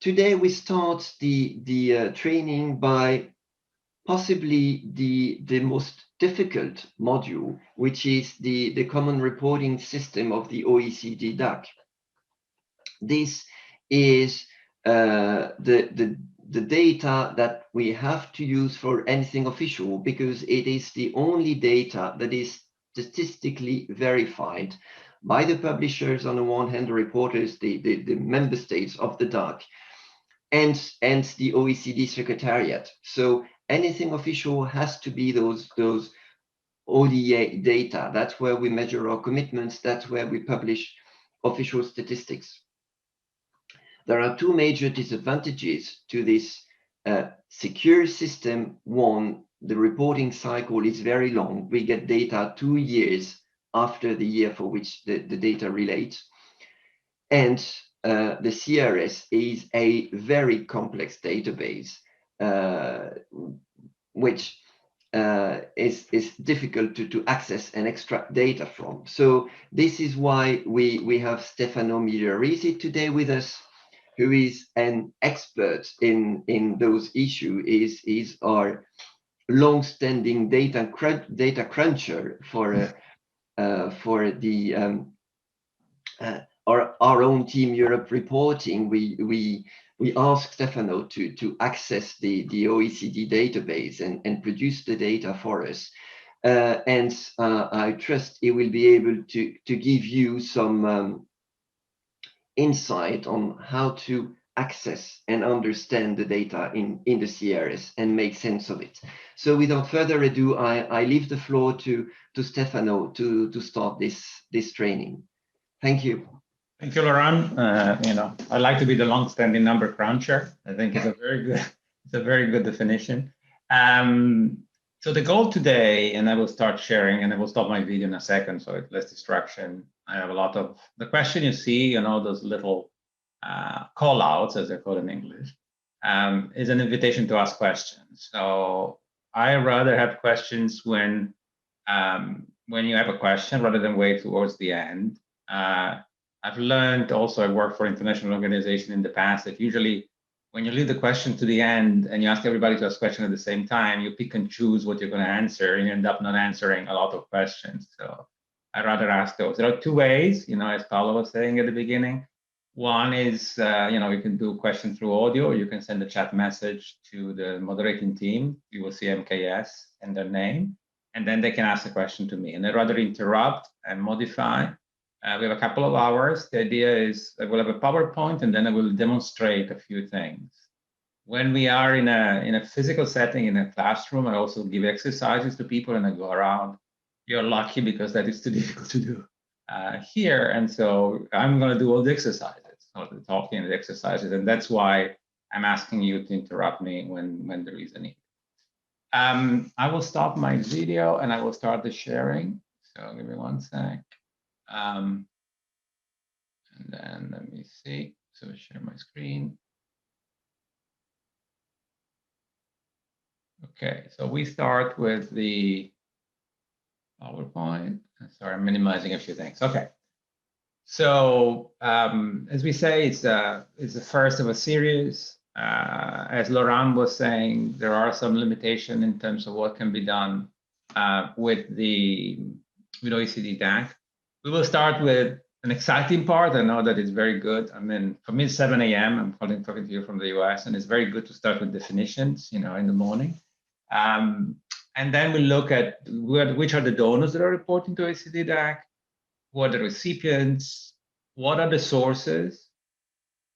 today we start the training by possibly the most difficult module, which is the common reporting system of the OECD-DAC. This is the data that we have to use for anything official, because it is the only data that is statistically verified by the publishers on the one hand, the reporters, the member states of the DAC, and the OECD Secretariat. So anything official has to be those ODA data. That's where we measure our commitments. That's where we publish official statistics. There are two major disadvantages to this secure system. One, the reporting cycle is very long. We get data 2 years after the year for which the data relates. And the CRS is a very complex database, which is difficult to access and extract data from. So this is why we have Stefano Migliorisi today with us, who is an expert in those issues, is our long-standing data cruncher for the our own Team Europe reporting. We asked Stefano to access the OECD database and produce the data for us. And I trust he will be able to give you some insight on how to access and understand the data in the CRS and make sense of it. So without further ado, I leave the floor to Stefano to start this training. Thank you. Thank you, Laurent. I like to be the long-standing number cruncher. I think it's a very good definition. So the goal today, and I will start sharing, and I will stop my video in a second, so it's less distraction. I have a lot of the question you see, those little call outs, as they're called in English, is an invitation to ask questions. So I rather have questions when you have a question rather than wait towards the end. I've learned also, I worked for international organization in the past, that usually when you leave the question to the end and you ask everybody to ask questions at the same time, you pick and choose what you're going to answer, and you end up not answering a lot of questions. So I'd rather ask those. There are two ways, as Paolo was saying at the beginning. One is, you can do questions through audio. You can send a chat message to the moderating team. You will see MKS and their name, and then they can ask a question to me. And I'd rather interrupt and modify. We have a couple of hours. The idea is I will have a PowerPoint, and then I will demonstrate a few things. When we are in a physical setting, in a classroom, I also give exercises to people, and I go around. You're lucky because that is too difficult to do here. And so I'm going to do all the exercises, all the talking and the exercises. And that's why I'm asking you to interrupt me when there is a need. I will stop my video and I will start the sharing. So give me one sec. And then let me see. So share my screen. Okay, so we start with the PowerPoint. Sorry, I'm minimizing a few things. Okay, so as we say, it's the first of a series. As Laurent was saying, there are some limitations in terms of what can be done with OECD-DAC. We will start with an exciting part. I know that it's very good. I mean, for me, it's 7 a.m. I'm talking to you from the US, and it's very good to start with definitions, in the morning. And then we look at which are the donors that are reporting to OECD-DAC, what are the recipients, what are the sources.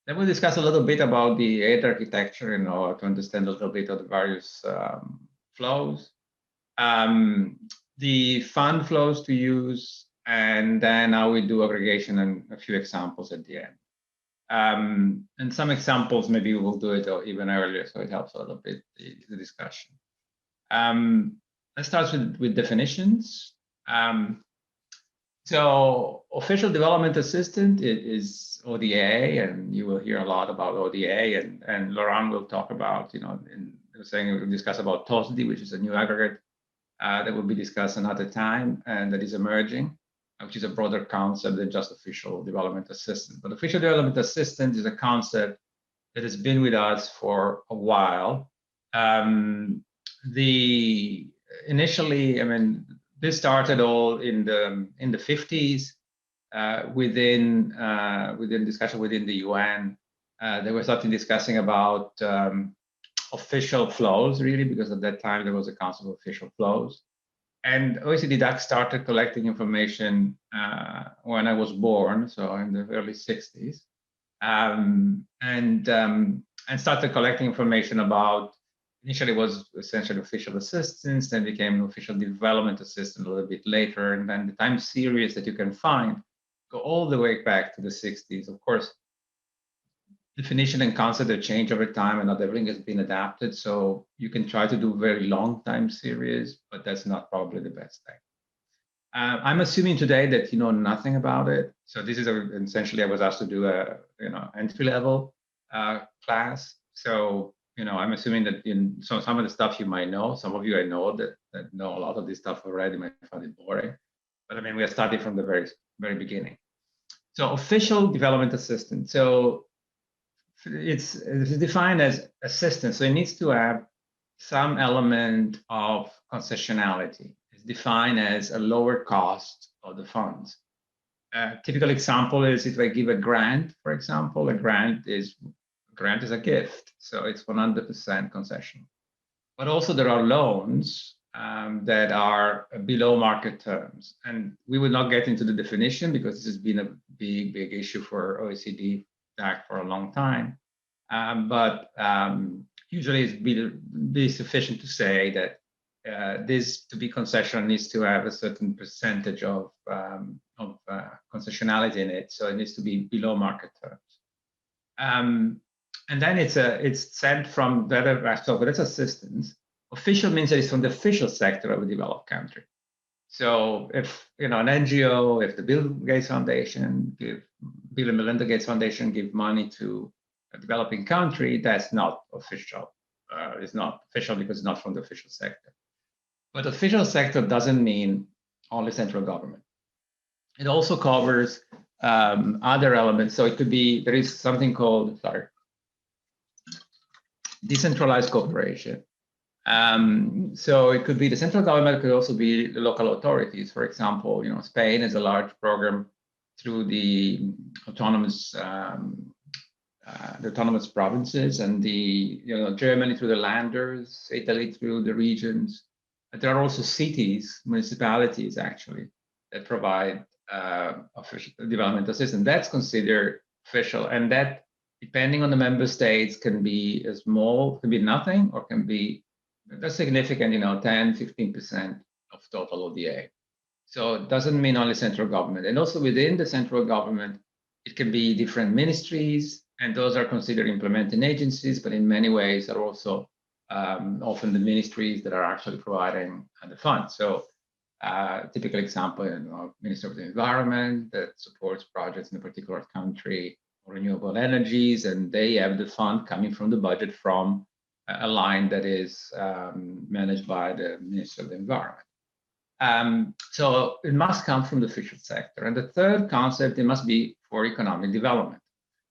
Then we'll discuss a little bit about the aid architecture, to understand a little bit of the various flows, the fund flows to use, and then how we do aggregation and a few examples at the end. And some examples, maybe we'll do it even earlier, so it helps a little bit the discussion. Let's start with definitions. So official development assistant is ODA, and you will hear a lot about ODA, and Laurent will talk about, we'll discuss about TOSD, which is a new aggregate that will be discussed another time, and that is emerging, which is a broader concept than just official development assistant. But official development assistant is a concept that has been with us for a while. Initially, I mean, this started all in the 50s within discussion within the UN. There was something discussing about official flows, really, because at that time there was a concept of official flows. And OECD-DAC started collecting information when I was born, so in the early 60s, and started collecting information about, initially it was essentially official assistance, then became official development assistance a little bit later, and then the time series that you can find go all the way back to the 60s. Of course, definition and concept have changed over time, and not everything has been adapted. So you can try to do very long time series, but that's not probably the best thing. I'm assuming today that you know nothing about it. So this is essentially I was asked to do a entry level class. So I'm assuming that so some of the stuff you might know. Some of you I know that know a lot of this stuff already might find it boring. But I mean we are starting from the very beginning. So official development assistance. So it's defined as assistance, so it needs to have some element of concessionality. It's defined as a lower cost of the funds. A typical example is if I give a grant, for example, a grant is a gift, so it's 100% concession. But also there are loans that are below market terms, and we will not get into the definition because this has been a big issue for OECD-DAC for a long time. But usually it's be sufficient to say that this to be concessional needs to have a certain percentage of concessionality in it, so it needs to be below market terms. And then it's sent from the other aspect, but it's assistance. Official means that it's from the official sector of a developed country. So if an NGO, if the Bill Gates Foundation Bill and Melinda Gates Foundation give money to a developing country, that's not official. It's not official because it's not from the official sector. But official sector doesn't mean only central government. It also covers other elements. So it could be, there is something called, Decentralized Cooperation. So it could be the central government, it could also be the local authorities. For example, Spain has a large program through the autonomous provinces, and Germany through the landers, Italy through the regions. But there are also cities, municipalities actually, that provide official development assistance. That's considered official, and that, depending on the member states, can be as small, can be nothing, or can be that's significant, 10, 15% of total ODA. So it doesn't mean only central government. And also within the central government, it can be different ministries, and those are considered implementing agencies, but in many ways are also often the ministries that are actually providing the funds. So typical example, Minister of the Environment that supports projects in a particular country, or renewable energies, and they have the fund coming from the budget from a line that is managed by the Minister of the Environment. So it must come from the official sector. And the third concept, it must be for economic development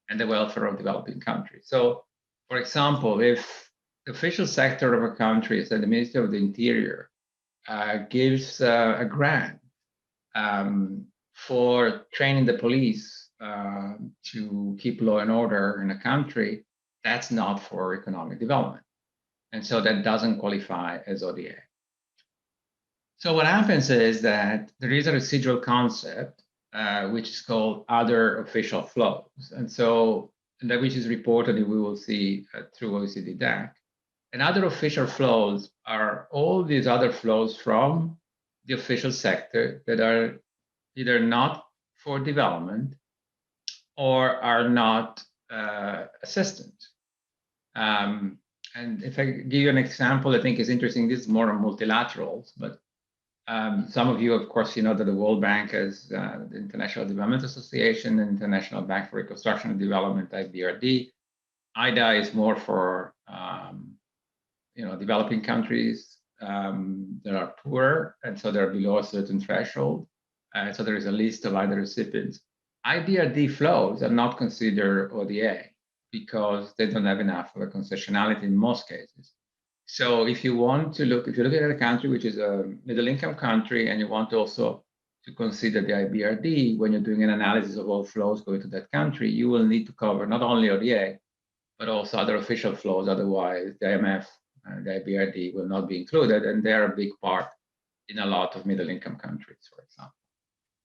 and the welfare of developing countries. So, for example, if the official sector of a country, say the Minister of the Interior, gives a grant for training the police to keep law and order in a country, that's not for economic development. And so that doesn't qualify as ODA. So what happens is that there is a residual concept, which is called other official flows. And so that which is reported, we will see through OECD-DAC. And other official flows are all these other flows from the official sector that are either not for development or are not assistance. And if I give you an example, I think is interesting. This is more on multilaterals, but some of you, of course, that the World Bank has the International Development Association and International Bank for Reconstruction and Development, IBRD. IDA is more for developing countries that are poor, and so they're below a certain threshold. So there is a list of IDA recipients. IBRD flows are not considered ODA. because they don't have enough of a concessionality in most cases. So if you want to look, if you're looking at a country which is a middle-income country and you want also to consider the IBRD when you're doing an analysis of all flows going to that country, you will need to cover not only ODA, but also other official flows. Otherwise, the IMF and the IBRD will not be included, and they're a big part in a lot of middle-income countries, for example.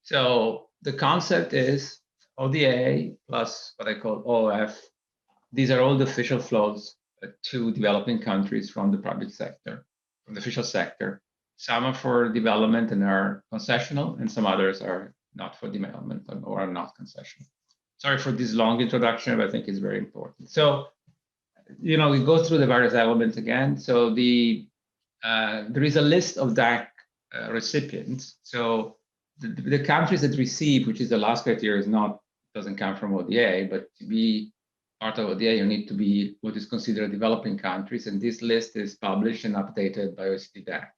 So the concept is ODA plus what I call OF. These are all the official flows to developing countries from the private sector, from the official sector. Some are for development and are concessional, and some others are not for development or are not concessional. Sorry for this long introduction, but I think it's very important. So, we go through the various elements again. So there is a list of DAC recipients. So the countries that receive, which is the last criteria, doesn't come from ODA, but to be part of ODA, you need to be what is considered developing countries, and this list is published and updated by OECD-DAC.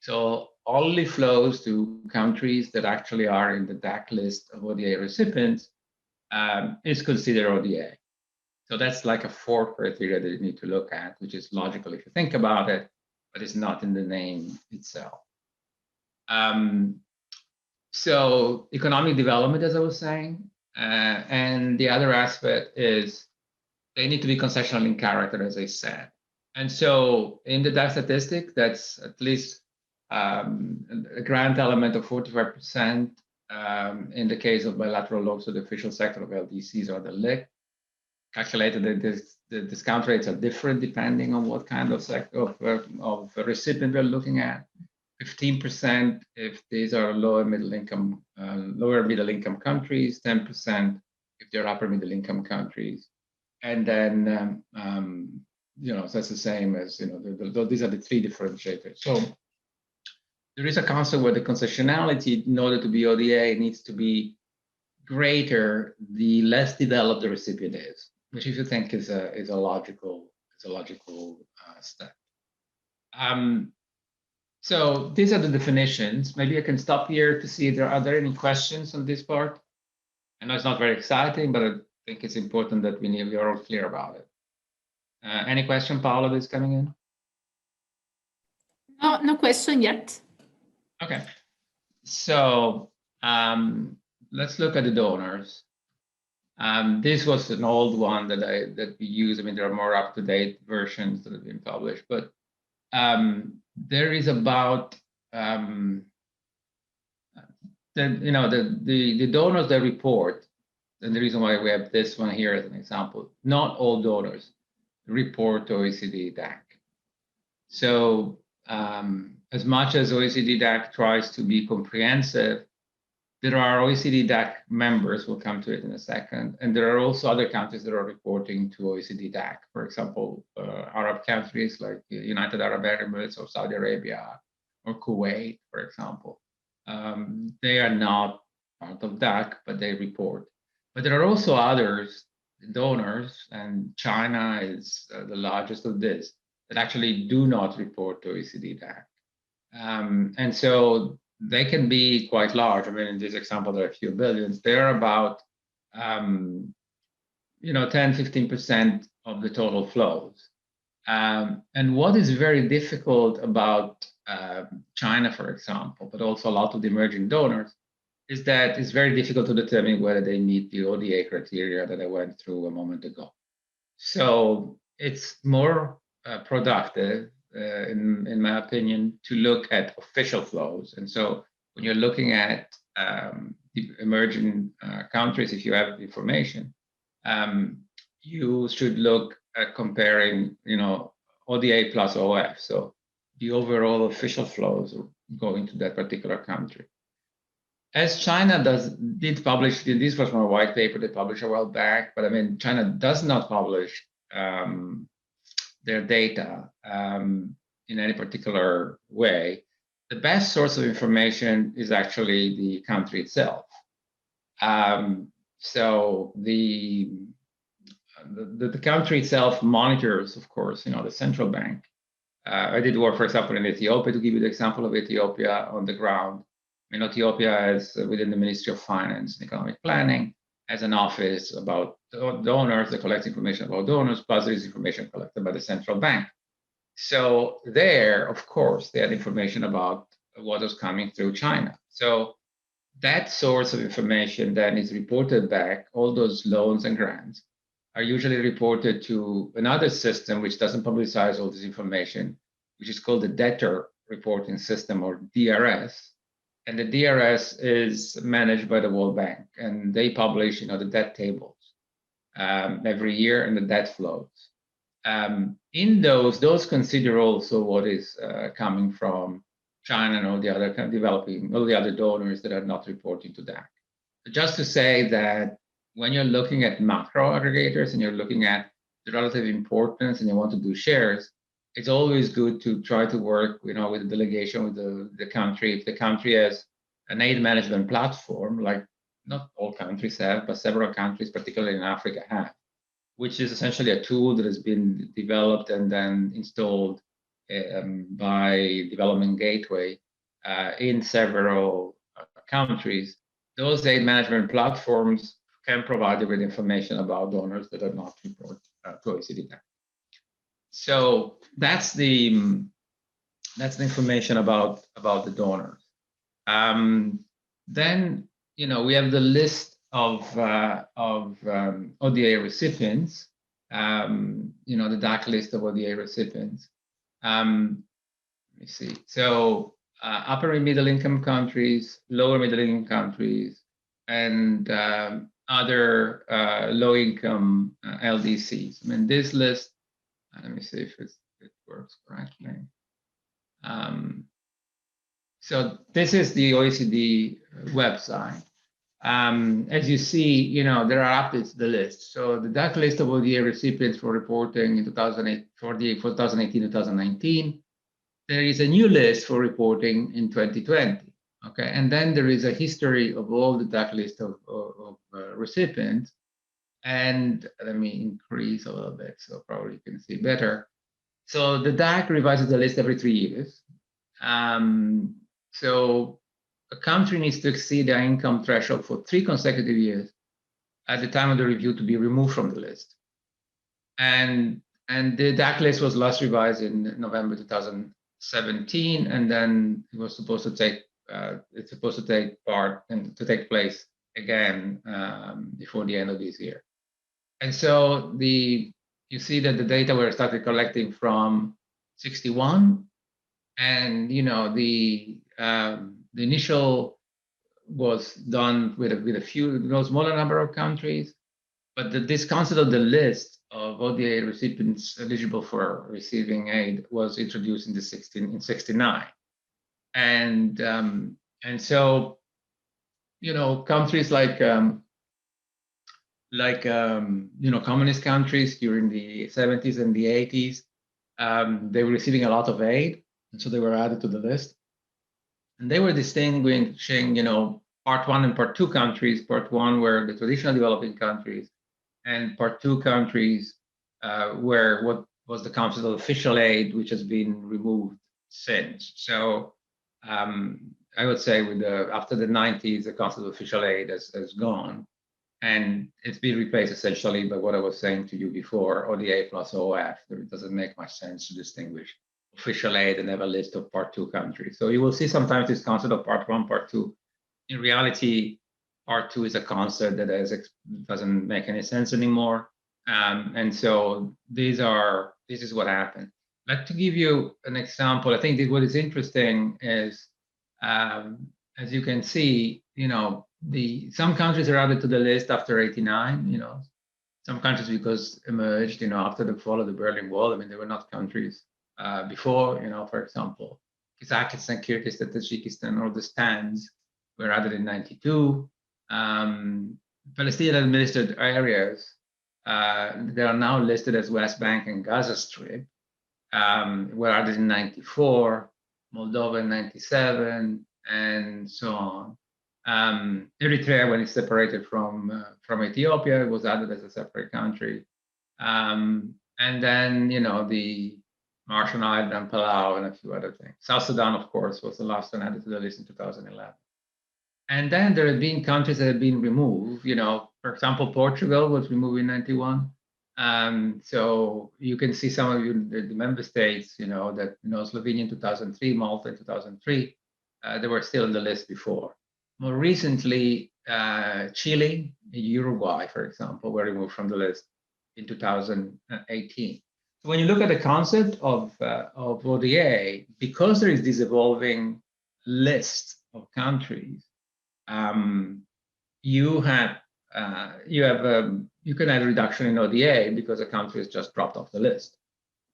So only flows to countries that actually are in the DAC list of ODA recipients is considered ODA. So that's like a fourth criteria that you need to look at, which is logical if you think about it, but it's not in the name itself. So economic development, as I was saying, and the other aspect is they need to be concessional in character, as I said. And so in the DAC statistic, that's at least a grant element of 45%. In the case of bilateral loans to the official sector of LDCs or the LIC, calculated that the discount rates are different depending on what kind of recipient we're looking at. 15% if these are lower middle income countries, 10% if they're upper middle income countries, and then so that's the same as these are the three differentiators. So there is a concept where the concessionality, in order to be ODA, needs to be greater the less developed the recipient is, which if you think is a logical step. So these are the definitions. Maybe I can stop here to see if are there any questions on this part. I know it's not very exciting, but I think it's important that we are all clear about it. Any question, Paolo, that's coming in? No question yet. Okay, so let's look at the donors. This was an old one that we use. I mean, there are more up-to-date versions that have been published, but there is about the donors that report, and the reason why we have this one here as an example, not all donors report to OECD-DAC. So as much as OECD-DAC tries to be comprehensive, there are OECD-DAC members, we'll come to it in a second, and there are also other countries that are reporting to OECD-DAC. For example, Arab countries like United Arab Emirates or Saudi Arabia or Kuwait, for example. They are not part of DAC, but they report. But there are also others, donors, and China is the largest of this, that actually do not report to OECD-DAC. And so they can be quite large. I mean, in this example, there are a few billions. They're about, 10, 15% of the total flows. And what is very difficult about China, for example, but also a lot of the emerging donors, is that it's very difficult to determine whether they meet the ODA criteria that I went through a moment ago. So it's more productive, in my opinion, to look at official flows. And so when you're looking at the emerging countries, if you have information, you should look at comparing, ODA plus OF. So the overall official flows going to that particular country. As China did publish, this was from a white paper they published a while back, but I mean, China does not publish their data in any particular way. The best source of information is actually the country itself. So the country itself monitors, of course, the central bank. I did work, for example, in Ethiopia, to give you the example of Ethiopia on the ground. I mean, Ethiopia is within the Ministry of Finance and Economic Planning. as an office about donors, they collect information about donors, plus there is information collected by the central bank. So there, of course, they had information about what was coming through China. So that source of information then is reported back. All those loans and grants are usually reported to another system which doesn't publicize all this information, which is called the Debtor reporting system, or DRS. And the DRS is managed by the World Bank, and they publish, the debt tables every year and the debt flows. In those consider also what is coming from China and all the other all the other donors that are not reporting to DAC. But just to say that when you're looking at macro aggregators and you're looking at the relative importance and you want to do shares, it's always good to try to work, with the delegation, with the country. If the country has an aid management platform, like not all countries have, but several countries, particularly in Africa, have, which is essentially a tool that has been developed and then installed by Development Gateway in several countries. Those aid management platforms can provide you with information about donors that are not reported to OECD-DAC. So that's the information about the donors. Then we have the list of ODA recipients. The DAC list of ODA recipients. Let me see. So upper and middle income countries, lower middle income countries, and other low income LDCs. I mean, this list. Let me see if it works correctly. So this is the OECD website. As you see, there are updates to the list. So the DAC list of ODA recipients for reporting in 2018-2019. There is a new list for reporting in 2020. Okay, and then there is a history of all the DAC list of recipients. And let me increase a little bit so probably you can see better. So the DAC revises the list every 3 years. So a country needs to exceed their income threshold for 3 consecutive years at the time of the review to be removed from the list. And the DAC list was last revised in November 2017, and then it was supposed to take part and to take place again before the end of this year. And so you see that the data were started collecting from 61, and the initial was done with a smaller number of countries, but this concept of the list of ODA recipients eligible for receiving aid was introduced in 69, and so countries like communist countries during the 70s and the 80s, they were receiving a lot of aid, and so they were added to the list. And they were distinguishing, part 1 and part 2 countries. Part 1 were the traditional developing countries, and part 2 countries were what was the concept of official aid, which has been removed since. So I would say after the 90s, the concept of official aid has gone. And it's been replaced essentially by what I was saying to you before, ODA plus OF. It doesn't make much sense to distinguish official aid and have a list of part 2 countries. So you will see sometimes this concept of part 1, part 2. In reality, part 2 is a concept that doesn't make any sense anymore. And so this is what happened. I'd like to give you an example. I think that what is interesting is, as you can see, some countries are added to the list after 89, some countries because emerged, after the fall of the Berlin Wall. I mean, they were not countries before, for example, Kazakhstan, Kyrgyzstan, Tajikistan, or the stands were added in 92. Palestinian-Administered Areas, they are now listed as West Bank and Gaza Strip, were added in 94, Moldova in 97, and so on. Eritrea, when it's separated from Ethiopia, it was added as a separate country. And then, the Marshall Islands and Palau and a few other things. South Sudan, of course, was the last one added to the list in 2011. And then there have been countries that have been removed. For example, Portugal was removed in 91. So you can see some of the member states, that Slovenia in 2003, Malta in 2003, they were still on the list before. More recently, Chile, Uruguay, for example, were removed from the list in 2018. So when you look at the concept of ODA, because there is this evolving list of countries, you can have a reduction in ODA because a country is just dropped off the list,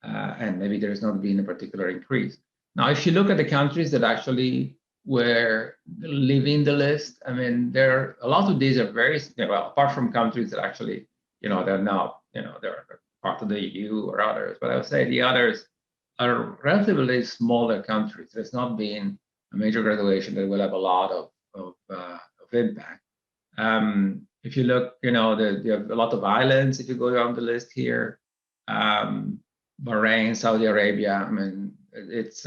and maybe there has not been a particular increase. Now, if you look at the countries that actually were leaving the list, I mean, a lot of these are very well, apart from countries that actually, they're not, they're part of the EU or others. But I would say the others are relatively smaller countries. There's not been a major graduation that will have a lot of impact. If you look, you have a lot of islands. If you go down the list here, Bahrain, Saudi Arabia. I mean, it's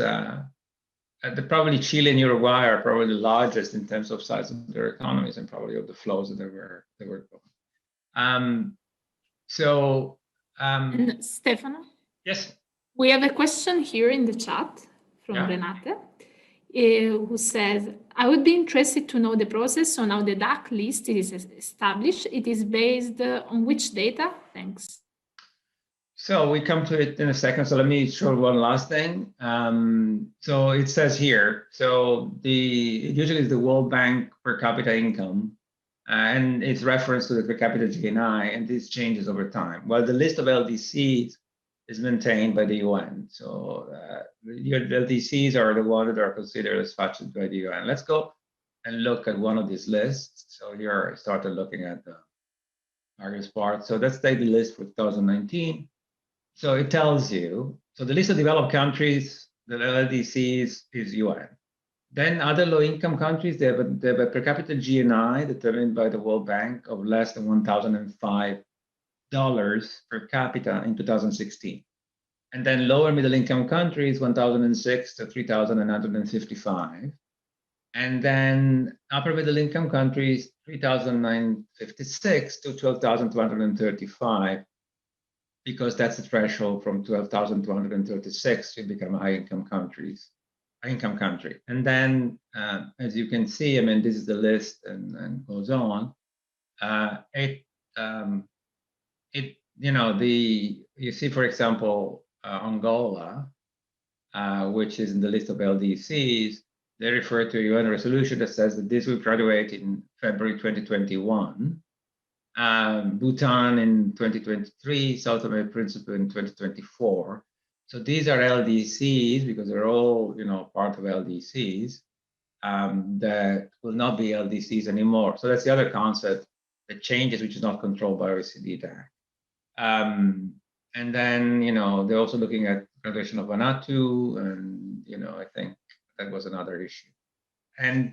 probably Chile and Uruguay are probably the largest in terms of size of their economies and probably of the flows that they were going. And Stefano? Yes. We have a question here in the chat from Renate, who says, I would be interested to know the process on how the DAC list is established. It is based on which data? Thanks. So we come to it in a second. So let me show one last thing. So it says here, so it usually is the World Bank per capita income, and it's reference to the per capita GNI, and this changes over time. Well, the list of LDCs is maintained by the UN. So the LDCs are the ones that are considered as such by the UN. Let's go and look at one of these lists. So here I started looking at the various parts. So let's take the list for 2019. So it tells you, so the list of developed countries, the LDCs is UN. Then other low-income countries, they have a per capita GNI determined by the World Bank of less than $1,005 per capita in 2016. And then lower middle-income countries, 1,006 to 3,955. And then upper middle-income countries, 3,956 to 12,235. Because that's the threshold from 12,236 to become a high-income country. And then, as you can see, I mean, this is the list and goes on. You see, for example, Angola, which is in the list of LDCs, they refer to a UN resolution that says that this will graduate in February 2021. Bhutan in 2023, South American Principle in 2024. So these are LDCs because they're all, part of LDCs that will not be LDCs anymore. So that's the other concept that changes, which is not controlled by OECD-DAC. And then, they're also looking at graduation of Vanuatu, and I think that was another issue. And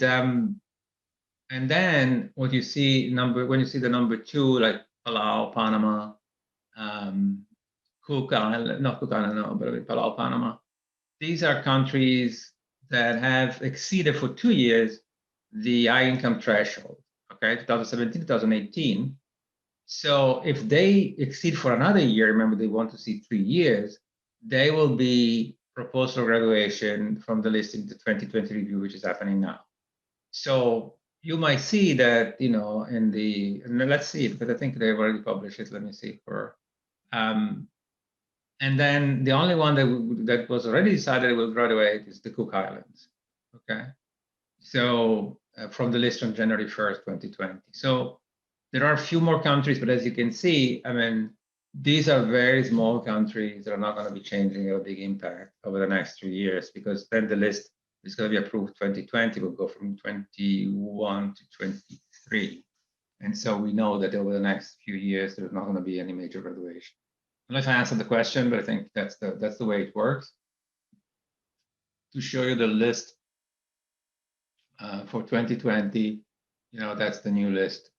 then what you see when you see the number 2, like Palau, Panama, Cook Island, not Cook Island, no, but Palau, Panama. These are countries that have exceeded for 2 years the high income threshold, okay, 2017, 2018. So if they exceed for another year, remember they want to see 3 years, they will be proposed for graduation from the list in the 2020 review, which is happening now. So you might see that, and let's see, because I think they've already published it. Let me see and then the only one that was already decided will graduate is the Cook Islands. Okay, so from the list on January 1st, 2020. So there are a few more countries, but as you can see, I mean, these are very small countries that are not going to be changing a big impact over the next 3 years, because then the list is going to be approved 2020, will go from 21 to 23. And so we know that over the next few years, there's not going to be any major graduation. I don't know if I answered the question, but I think that's the way it works. To show you the list for 2020, that's the new list.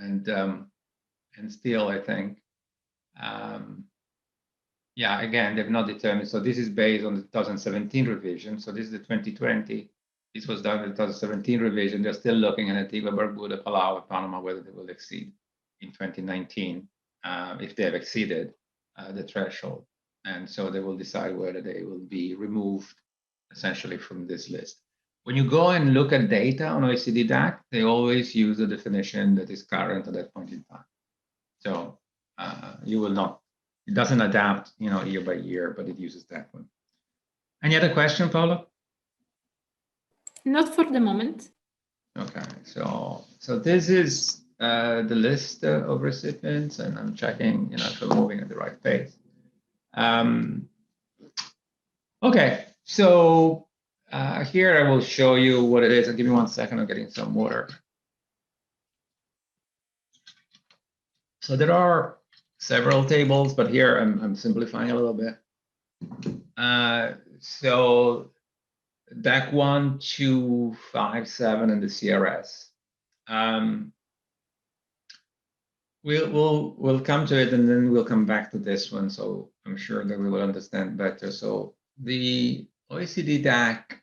And still, I think, again, they've not determined. So this is based on the 2017 revision. So this is the 2020. This was done in the 2017 revision. They're still looking at Antigua, Barbuda, Palau, and Panama, whether they will exceed in 2019, if they have exceeded the threshold. And so they will decide whether they will be removed essentially from this list. When you go and look at data on OECD-DAC, they always use the definition that is current at that point in time. So you will not, it doesn't adapt, year by year, but it uses that one. Any other question, Paula? Not for the moment. Okay, so this is the list of recipients, and I'm checking, if we're moving at the right pace. Okay, so here I will show you what it is. Give me 1 second, I'm getting some water. So there are several tables, but here I'm simplifying a little bit. So DAC 1, 2, 5, 7, and the CRS. We'll come to it, and then we'll come back to this one. So I'm sure that we will understand better. So the OECD-DAC,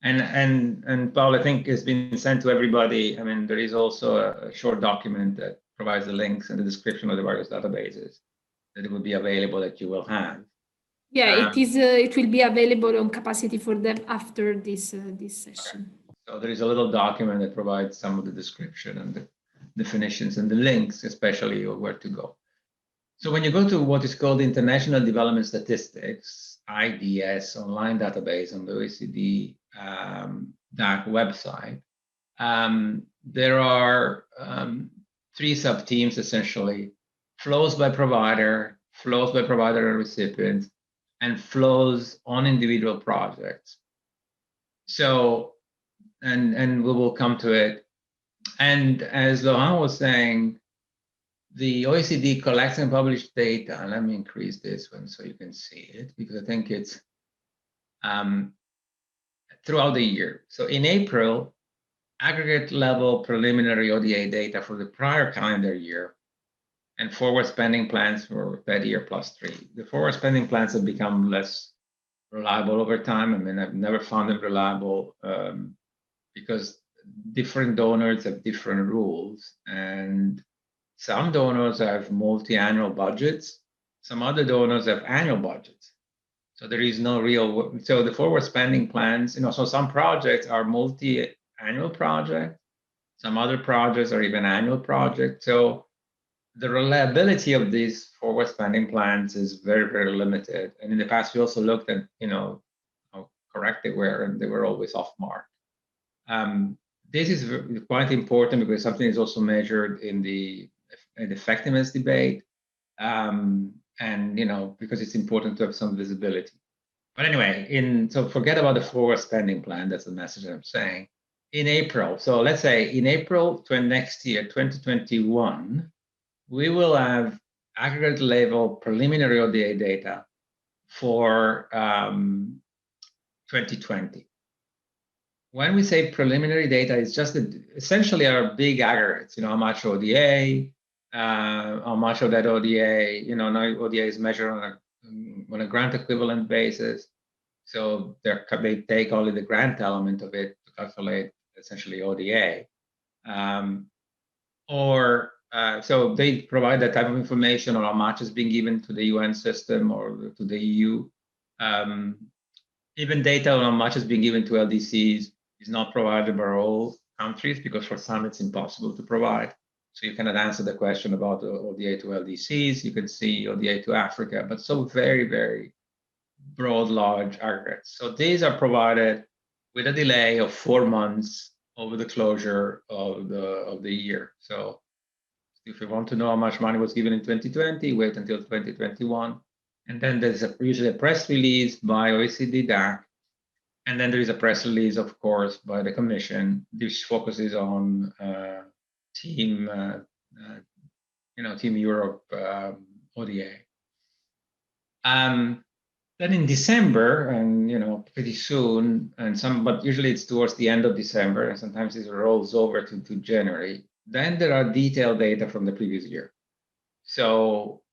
and Paul, I think has been sent to everybody. I mean, there is also a short document that provides the links and the description of the various databases that it will be available that you will have. Yeah, it is. It will be available on Capacity for Dev after this session. So there is a little document that provides some of the description and the definitions and the links, especially of where to go. So when you go to what is called International Development Statistics, IDS, online database on the OECD DAC website, there are 3 sub-teams essentially: flows by provider and recipients, and flows on individual projects. So, and we will come to it. And as Laurent was saying, the OECD collects and publishes data. And let me increase this one so you can see it, because I think it's throughout the year. So in April, aggregate level preliminary ODA data for the prior calendar year and forward spending plans for that year +3. The forward spending plans have become less reliable over time. I mean, I've never found them reliable because different donors have different rules, and some donors have multi-annual budgets. Some other donors have annual budgets. So there is no real, so the forward spending plans, so some projects are multi-annual projects. Some other projects are even annual projects. So the reliability of these forward spending plans is very, very limited. And in the past, we also looked at, how correct they were, and they were always off mark. This is quite important because something is also measured in the effectiveness debate, and because it's important to have some visibility. But anyway, so forget about the forward spending plan. That's the message I'm saying. In April, so let's say in April next year, 2021, we will have aggregate level preliminary ODA data for 2020. When we say preliminary data, it's just essentially our big aggregates, how much ODA, how much of that ODA, now ODA is measured on a grant equivalent basis. So they take only the grant element of it to calculate essentially ODA. So they provide that type of information on how much is being given to the UN system or to the EU. Even data on how much is being given to LDCs is not provided by all countries, because for some it's impossible to provide. So you cannot answer the question about ODA to LDCs. You can see ODA to Africa, but so very, very broad, large aggregates. So these are provided with a delay of 4 months over the closure of the year. So if you want to know how much money was given in 2020, wait until 2021. And then there's usually a press release by OECD-DAC. And then there is a press release, of course, by the Commission, which focuses on Team Europe ODA. Then in December, and pretty soon, but usually it's towards the end of December, and sometimes it rolls over to January. Then there are detailed data from the previous year. So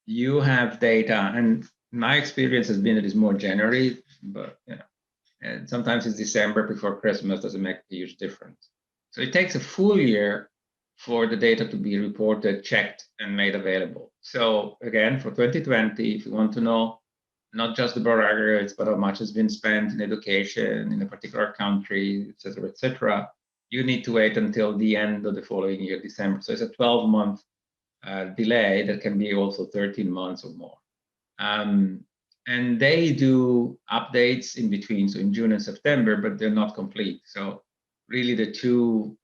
you have data, and my experience has been that it's more January, but And sometimes it's December before Christmas, doesn't make a huge difference. So it takes a full year for the data to be reported, checked, and made available. So again, for 2020, if you want to know not just the broad aggregates, but how much has been spent in education in a particular country, et cetera, you need to wait until the end of the following year, December. So it's a 12-month delay that can be also 13 months or more. And they do updates in between, so in June and September, but they're not complete. So really the two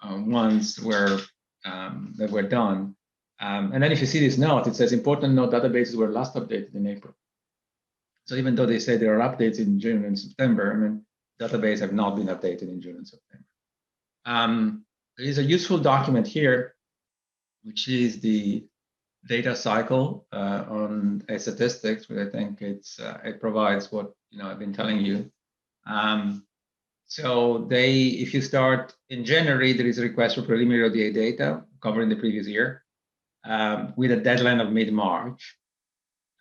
ones were that were done. And then if you see this note, it says important note databases were last updated in April. So even though they say there are updates in June and September, I mean, databases have not been updated in June and September. There is a useful document here, which is the data cycle on statistics, which I think it provides what I've been telling you. So if you start in January, there is a request for preliminary ODA data covering the previous year with a deadline of mid-March.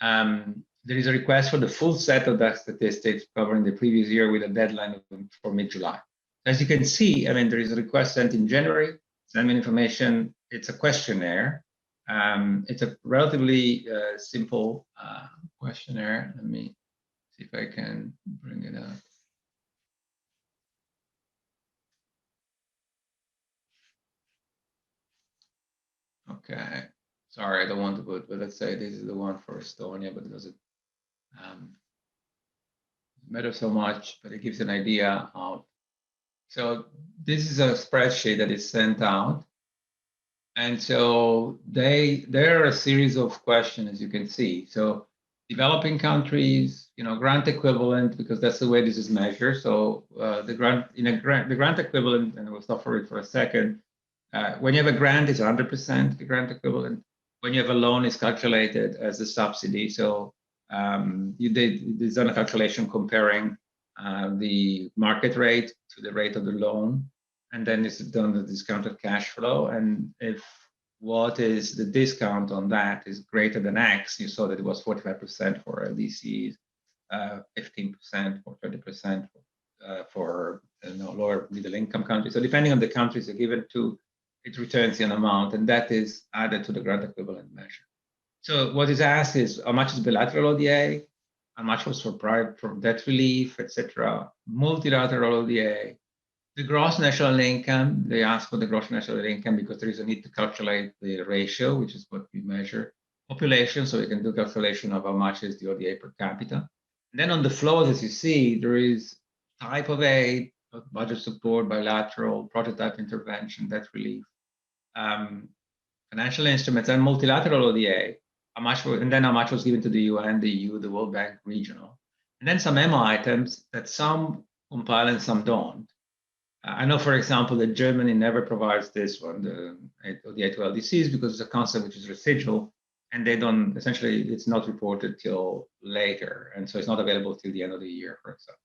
There is a request for the full set of DAC statistics covering the previous year with a deadline for mid-July. As you can see, I mean, there is a request sent in January, send me information. It's a questionnaire. It's a relatively simple questionnaire. Let me see if I can bring it up. Okay, sorry, I don't want to put, but let's say this is the one for Estonia, but it doesn't matter so much, but it gives an idea of. So this is a spreadsheet that is sent out. And so there are a series of questions, as you can see. So developing countries, grant equivalent, because that's the way this is measured. So the grant equivalent, and we'll stop for it for a second. When you have a grant, it's 100% the grant equivalent. When you have a loan, it's calculated as a subsidy. So there's done a calculation comparing the market rate to the rate of the loan, and then it's done the discounted cash flow. And if what is the discount on that is greater than X, you saw that it was 45% for LDCs, 15% or 20% for lower middle income countries. So depending on the countries you're given to, it returns an amount, and that is added to the grant equivalent measure. So what is asked is how much is bilateral ODA, how much was for debt relief, etc. Multilateral ODA, the gross national income. They ask for the gross national income because there is a need to calculate the ratio, which is what we measure. Population, so we can do calculation of how much is the ODA per capita. And then on the flows, as you see, there is type of aid, budget support, bilateral, project type intervention, debt relief, financial instruments, and multilateral ODA. How much was given to the UN, the EU, the World Bank, regional, and then some memo items that some compile and some don't. I know, for example, that Germany never provides this one, the ODA to LDCs, because it's a concept which is residual, and they don't, essentially, it's not reported till later, and so it's not available till the end of the year, for example.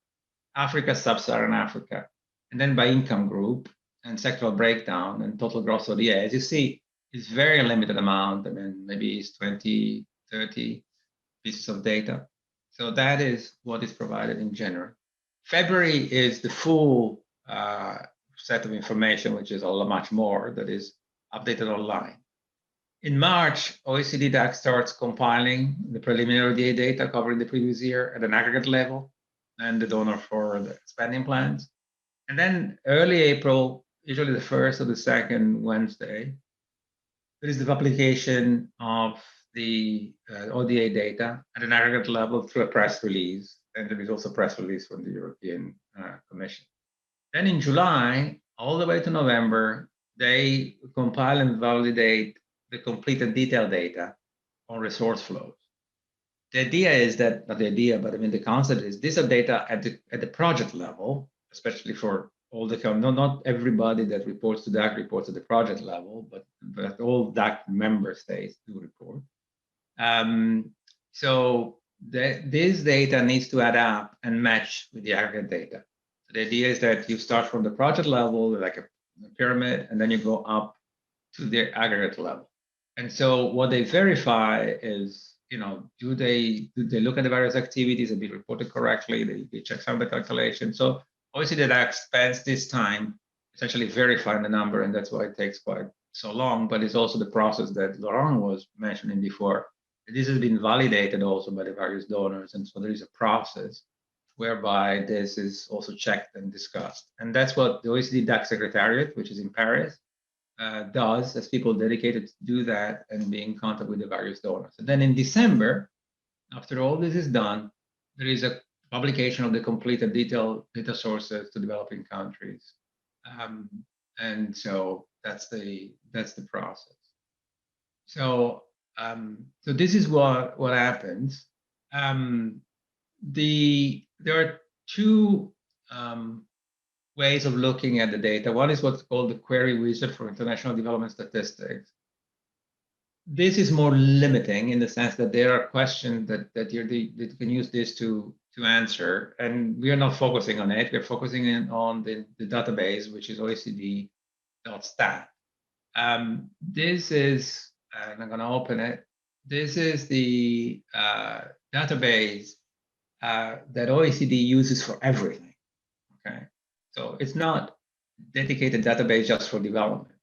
Africa, Sub-Saharan Africa, and then by income group and sectoral breakdown and total gross ODA. As you see, it's very limited amount. I mean, maybe it's 20, 30 pieces of data. So that is what is provided in January. February is the full set of information, which is a lot much more, that is updated online. In March, OECD-DAC starts compiling the preliminary ODA data covering the previous year at an aggregate level and the donor for the spending plans. And then early April, usually the first or the second Wednesday, there is the publication of the ODA data at an aggregate level through a press release. And there is also a press release from the European Commission. Then in July, all the way to November, they compile and validate the complete and detailed data on resource flows. The idea is that, not the idea, but I mean the concept is these are data at the project level, especially for all the, not everybody that reports to DAC reports at the project level, but all DAC member states do report. So this data needs to add up and match with the aggregate data. So the idea is that you start from the project level, like a pyramid, and then you go up to the aggregate level. And so what they verify is do they look at the various activities and be reported correctly? They check some of the calculations. So OECD-DAC spends this time essentially verifying the number, and that's why it takes quite so long. But it's also the process that Laurent was mentioning before. This has been validated also by the various donors, and so there is a process whereby this is also checked and discussed. And that's what the OECD-DAC Secretariat, which is in Paris, does, as people dedicated to do that and be in contact with the various donors. And then in December, after all this is done, there is a publication of the complete and detailed data sources to developing countries. And so that's the process. So so this is what happens. There are two ways of looking at the data. One is what's called the query wizard for international development statistics. This is more limiting in the sense that there are questions that you can use this to answer, and we are not focusing on it. We're focusing on the database, which is OECD.stat. This is, and I'm going to open it. This is the database that OECD uses for everything. Okay, so it's not dedicated database just for development.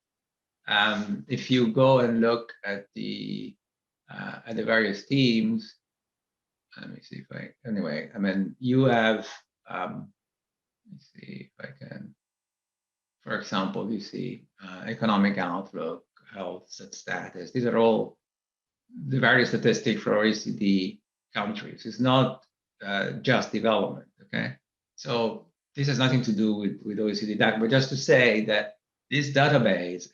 If you go and look at the various teams, let me see if anyway, I mean, you have, let me see if I can, for example, you see economic outlook, health status. These are all the various statistics for OECD countries. It's not just development, okay? So this has nothing to do with OECD-DAC, but just to say that this database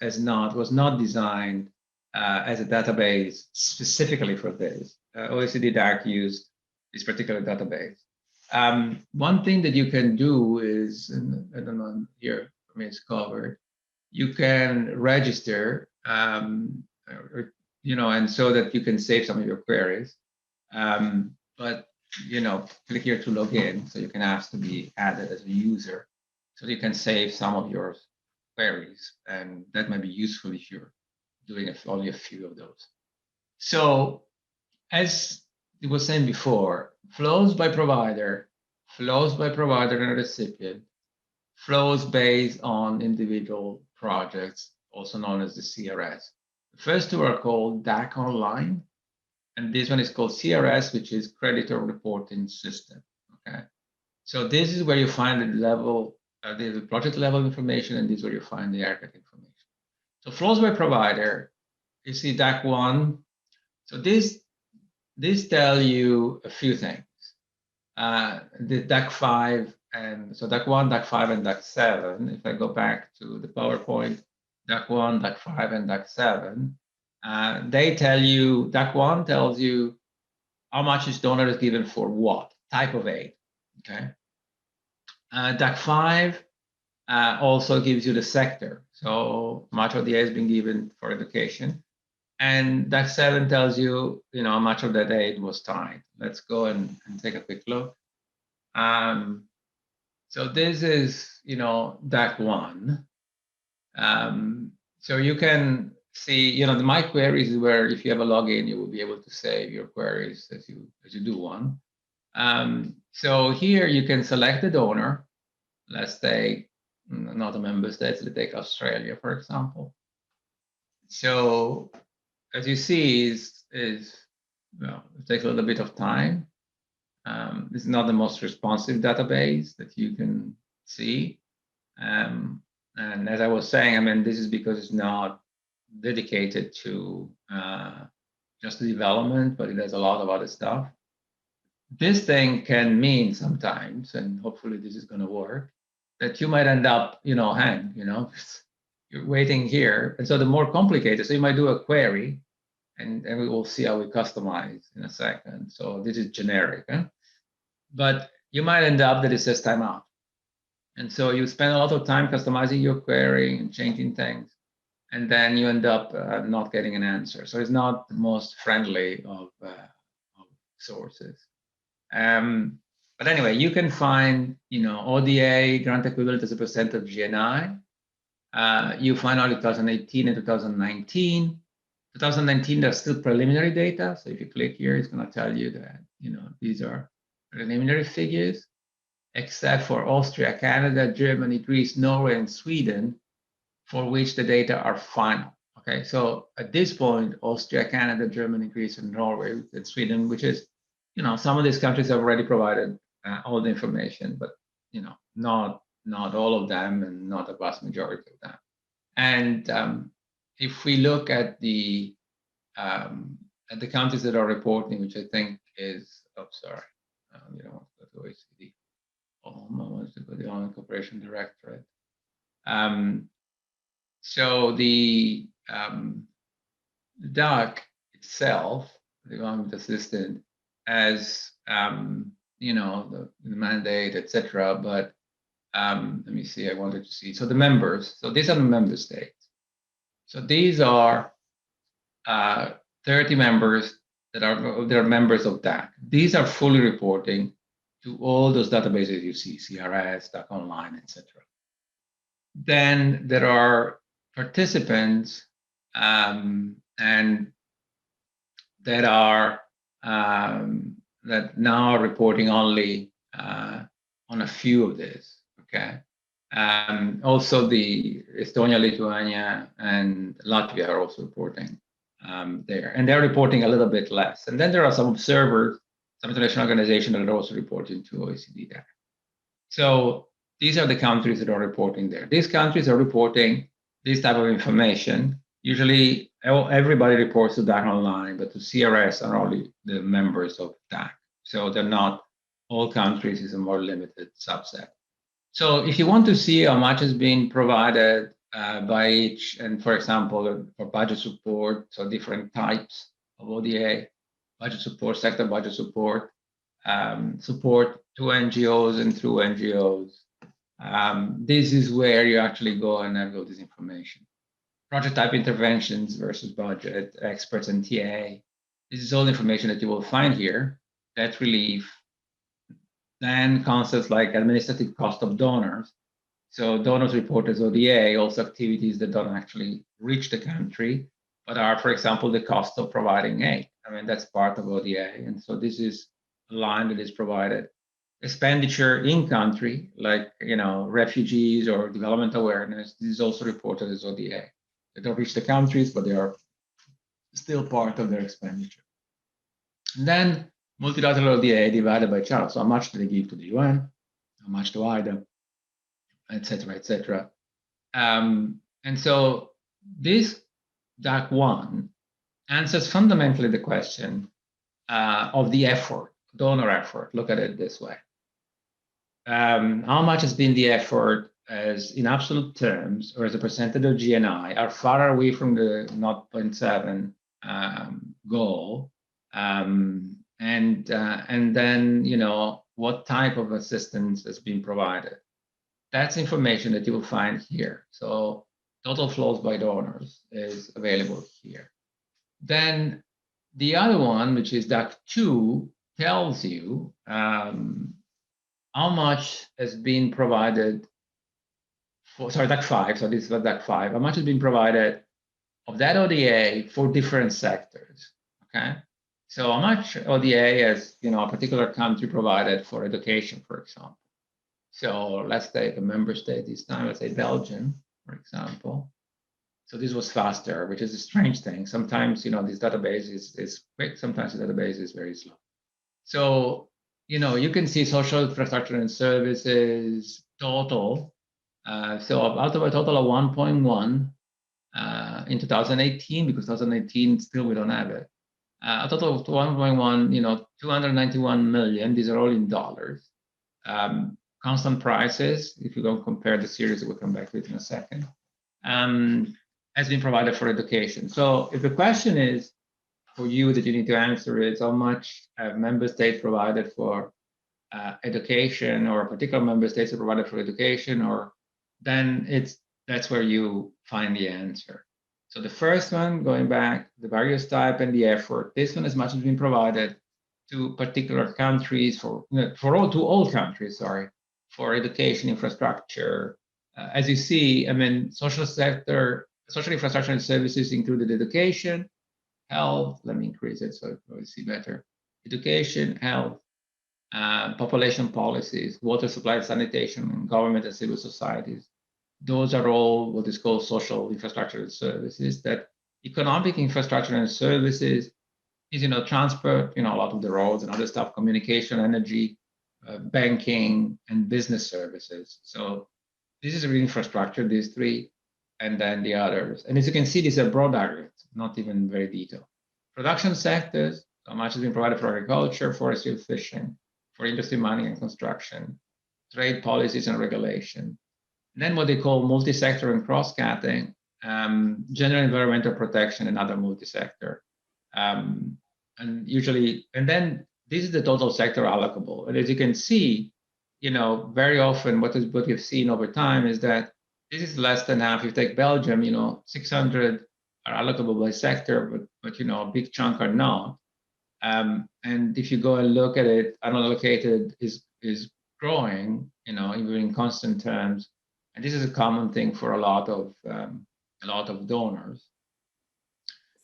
was not designed as a database specifically for this. OECD-DAC used this particular database. One thing that you can do is, and I don't know here, for me it's covered, you can register, and so that you can save some of your queries. But click here to log in, so you can ask to be added as a user, so you can save some of your queries, and that might be useful if you're doing only a few of those. So, as it was saying before, flows by provider and recipient, flows based on individual projects, also known as the CRS. The first two are called DAC Online, and this one is called CRS, which is Creditor Reporting System. Okay, so this is where you find the level, the project level information, and this is where you find the aggregate information. So flows by provider, you see DAC 1. So this tells you a few things. The DAC 5, and so DAC 1, DAC 5, and DAC 7. If I go back to the PowerPoint, DAC 1, DAC 5, and DAC 7. They tell you, DAC 1 tells you how much each donor is given for what type of aid. Okay. DAC 5 also gives you the sector, so much of the aid has been given for education, and DAC 7 tells you, how much of that aid was tied. Let's go and take a quick look. So this is, DAC 1. So you can see, the My Queries is where if you have a login, you will be able to save your queries as you do one. So here you can select the donor. Let's take not a member state, let's take Australia, for example. So as you see, it takes a little bit of time. This is not the most responsive database that you can see. And as I was saying, this is because it's not dedicated to just the development, but it has a lot of other stuff. This thing can mean sometimes, and hopefully this is going to work, that you might end up, you're waiting here. And so the more complicated, so you might do a query, and we will see how we customize in a second. So this is generic, but you might end up that it says timeout. And so you spend a lot of time customizing your query and changing things, and then you end up not getting an answer. So it's not the most friendly of sources. But anyway, you can find, ODA grant equivalent as a % of GNI. You find only 2018 and 2019. 2019, there's still preliminary data. So if you click here, it's going to tell you that, these are preliminary figures, except for Austria, Canada, Germany, Greece, Norway, and Sweden, for which the data are final. Okay, so at this point, Austria, Canada, Germany, Greece, and Norway, and Sweden, which is, some of these countries have already provided all the information, but not all of them, and not a vast majority of them. And if we look at the countries that are reporting, which I think is, you don't want to go to OECD. I want to go to the Online Cooperation Directorate. So the DAC itself, the Government Assistant, as the mandate, etc. But let me see. I wanted to see. So the members. So these are the member states. So these are 30 members that are members of DAC. These are fully reporting to all those databases you see, CRS, DAC Online, etc. Then there are participants and that are that now are reporting only on a few of these. Okay. Also, the Estonia, Lithuania, and Latvia are also reporting there, and they're reporting a little bit less. And then there are some observers, some international organizations that are also reporting to OECD-DAC. So these are the countries that are reporting there. These countries are reporting this type of information. Usually, everybody reports to DAC Online, but to CRS are only the members of DAC. So they're not all countries, is a more limited subset. So if you want to see how much is being provided by each, and for example, for budget support, so different types of ODA, budget support, sector budget support, support to NGOs and through NGOs, this is where you actually go and have all this information. Project type interventions versus budget, experts and TA. This is all information that you will find here. Debt relief. Then concepts like administrative cost of donors. So donors report as ODA, also activities that don't actually reach the country, but are, for example, the cost of providing aid. I mean, that's part of ODA. And so this is a line that is provided. Expenditure in country, like, refugees or development awareness, this is also reported as ODA. They don't reach the countries, but they are still part of their expenditure. And then multilateral ODA divided by channel. So how much do they give to the UN? How much to IDA? Etc. etc. And so this DAC1 answers fundamentally the question of the effort, donor effort. Look at it this way. How much has been the effort as in absolute terms or as a percentage of GNI are far away from the 0.7 goal, and then what type of assistance has been provided. That's information that you will find here. So total flows by donors is available here. Then the other one, which is DAC2, tells you how much has been provided for, DAC5, so this is DAC5, how much has been provided of that ODA for different sectors, okay? So how much ODA has, a particular country provided for education, for example. So let's take a member state this time, let's say Belgium, for example. So this was faster, which is a strange thing. Sometimes, this database is quick, sometimes the database is very slow. So, you can see social infrastructure and services total. So out of a total of 1.1 in 2018, because 2018 still we don't have it. A total of 1.1, 291 million. These are all in dollars. Constant prices, if you don't compare the series, we'll come back to it in a second, has been provided for education. So if the question is for you that you need to answer is how much member states provided for education, or a particular member states have provided for education, or then that's where you find the answer. So the first one, going back, the various type and the effort, this one as much has been provided to particular countries for all countries, sorry, for education infrastructure. As you see, social infrastructure and services included education, health, let me increase it so you see better. Education, health, population policies, water supply, sanitation, government and civil societies. Those are all what is called social infrastructure and services. That economic infrastructure and services is, transport, a lot of the roads and other stuff, communication, energy, banking, and business services. So this is really infrastructure, these three, and then the others. And as you can see, these are broad aggregates, not even very detailed. Production sectors, how much has been provided for agriculture, forestry, fishing, for industry, mining, and construction, trade policies and regulation. And then what they call multi-sector and cross-cutting, general environmental protection and other multi-sector. And then this is the total sector allocable. And as you can see, very often what we've seen over time is that this is less than half. If you take Belgium, 600 are allocable by sector, but a big chunk are not. And if you go and look at it, unallocated is growing, even in constant terms. And this is a common thing for a lot of donors.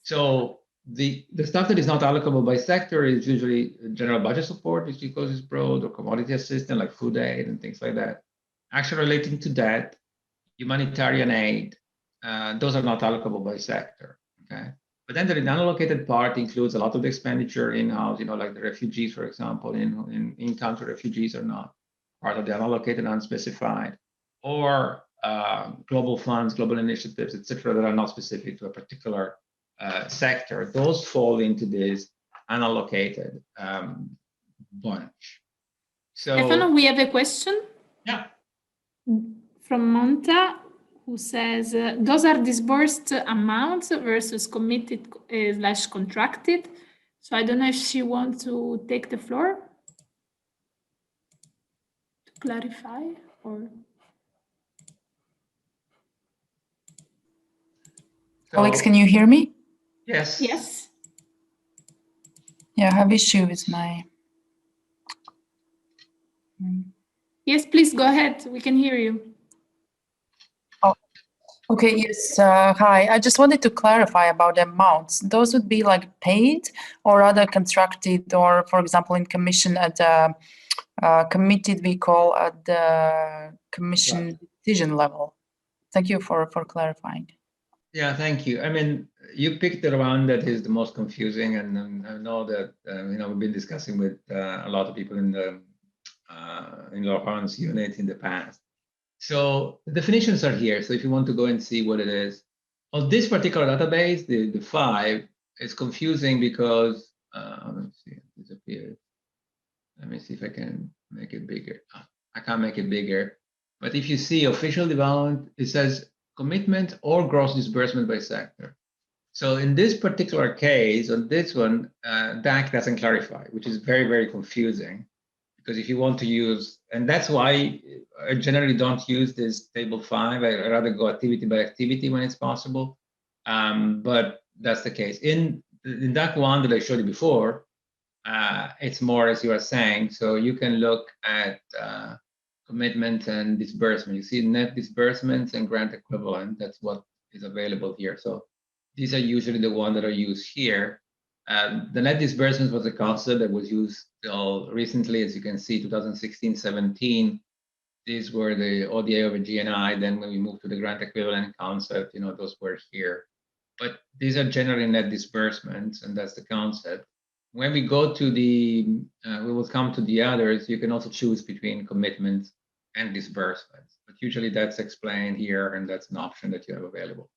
So the stuff that is not allocable by sector is usually general budget support, which because it's broad, or commodity assistance like food aid and things like that. Actually relating to that, humanitarian aid, those are not allocable by sector. Okay, but then the unallocated part includes a lot of the expenditure in-house, like the refugees, for example, in-country refugees are not part of the unallocated, unspecified, or global funds, global initiatives, etc., that are not specific to a particular sector. Those fall into this unallocated bunch. So, Stefano, we have a question. Yeah. From Monta, who says, those are disbursed amounts versus committed / contracted. So I don't know if she wants to take the floor to clarify or. Alex, can you hear me? Yes. Yes. Yeah, I have issue with my. Yes, please go ahead. We can hear you. Oh, okay. Yes. Hi. I just wanted to clarify about the amounts. Those would be like paid or other contracted, or for example, in commission at the committed, we call at the commission decision level. Thank you for clarifying. Yeah, thank you. I mean, you picked the one that is the most confusing, and I know that we've been discussing with a lot of people in the Laurent's unit in the past. So the definitions are here. So if you want to go and see what it is, on this particular database, the 5 is confusing because let's see, it disappeared. Let me see if I can make it bigger. I can't make it bigger, but if you see official development, it says commitment or gross disbursement by sector. So in this particular case, on this one, DAC doesn't clarify, which is very, very confusing. Because if you want to use, and that's why I generally don't use this table 5, I rather go activity by activity when it's possible. But that's the case. In DAC 1 that I showed you before, it's more as you are saying. So you can look at commitment and disbursement. You see net disbursements and grant equivalent. That's what is available here. So these are usually the ones that are used here. The net disbursements was a concept that was used till recently, as you can see, 2016-17. These were the ODA over GNI. Then when we moved to the grant equivalent concept, those were here. But these are generally net disbursements, and that's the concept. When we go to we will come to the others, you can also choose between commitments and disbursements. But usually that's explained here, and that's an option that you have available.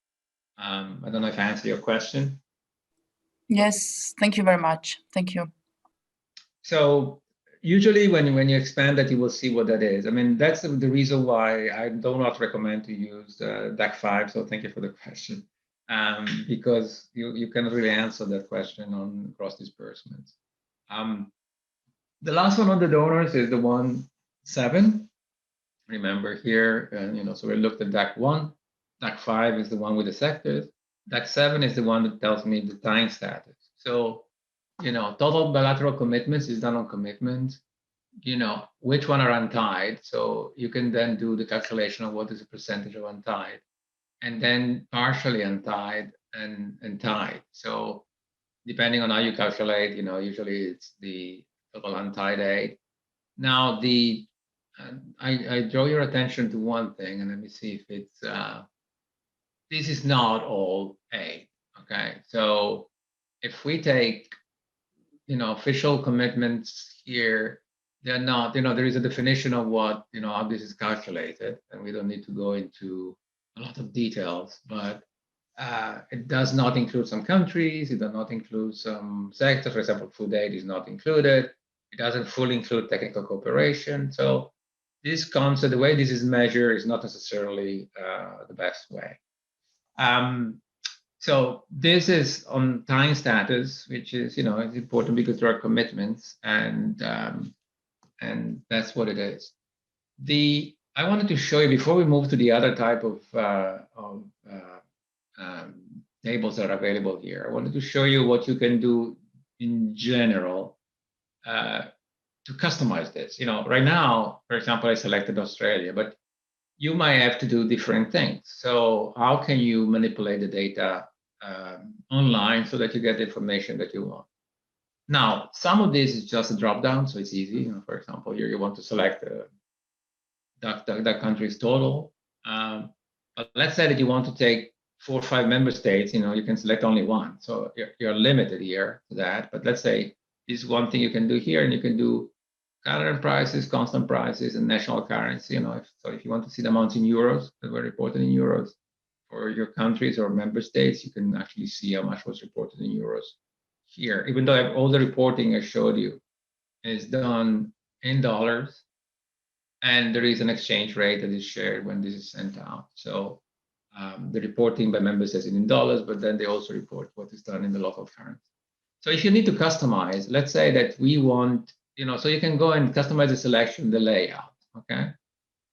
I don't know if I answered your question. Yes, thank you very much. Thank you. So usually when you expand that, you will see what that is. I mean, that's the reason why I do not recommend to use DAC 5. So thank you for the question. Because you cannot really answer that question on cross disbursements. The last one on the donors is the 1.7. Remember here, so we looked at DAC 1. DAC 5 is the one with the sectors. DAC 7 is the one that tells me the tying status. So, total bilateral commitments is done on commitments. Which one are untied? So you can then do the calculation of what is the percentage of untied, and then partially untied and tied. So depending on how you calculate, usually it's the total untied aid. Now, I draw your attention to one thing, and let me see if it's, this is not all aid, okay? So if we take, official commitments here, they're not, there is a definition of what, how this is calculated, and we don't need to go into a lot of details, but it does not include some countries, it does not include some sectors. For example, food aid is not included. It doesn't fully include technical cooperation. So this concept, the way this is measured is not necessarily the best way. So this is on time status, which is, it's important because there are commitments, and that's what it is. I wanted to show you, before we move to the other type of tables that are available here, I wanted to show you what you can do in general to customize this. Right now, for example, I selected Australia, but you might have to do different things. So how can you manipulate the data online so that you get the information that you want? Now, some of this is just a drop down, so it's easy. For example, here you want to select that country's total. But let's say that you want to take 4 or 5 member states, you can select only one. So you're limited here to that. But let's say this is one thing you can do here, and you can do current prices, constant prices, and national currency. If you want to see the amounts in euros that were reported in euros for your countries or member states, you can actually see how much was reported in euros here. Even though all the reporting I showed you is done in dollars, and there is an exchange rate that is shared when this is sent out. So the reporting by member states is in dollars, but then they also report what is done in the local currency. So if you need to customize, let's say that we want, so you can go and customize the selection, the layout, okay?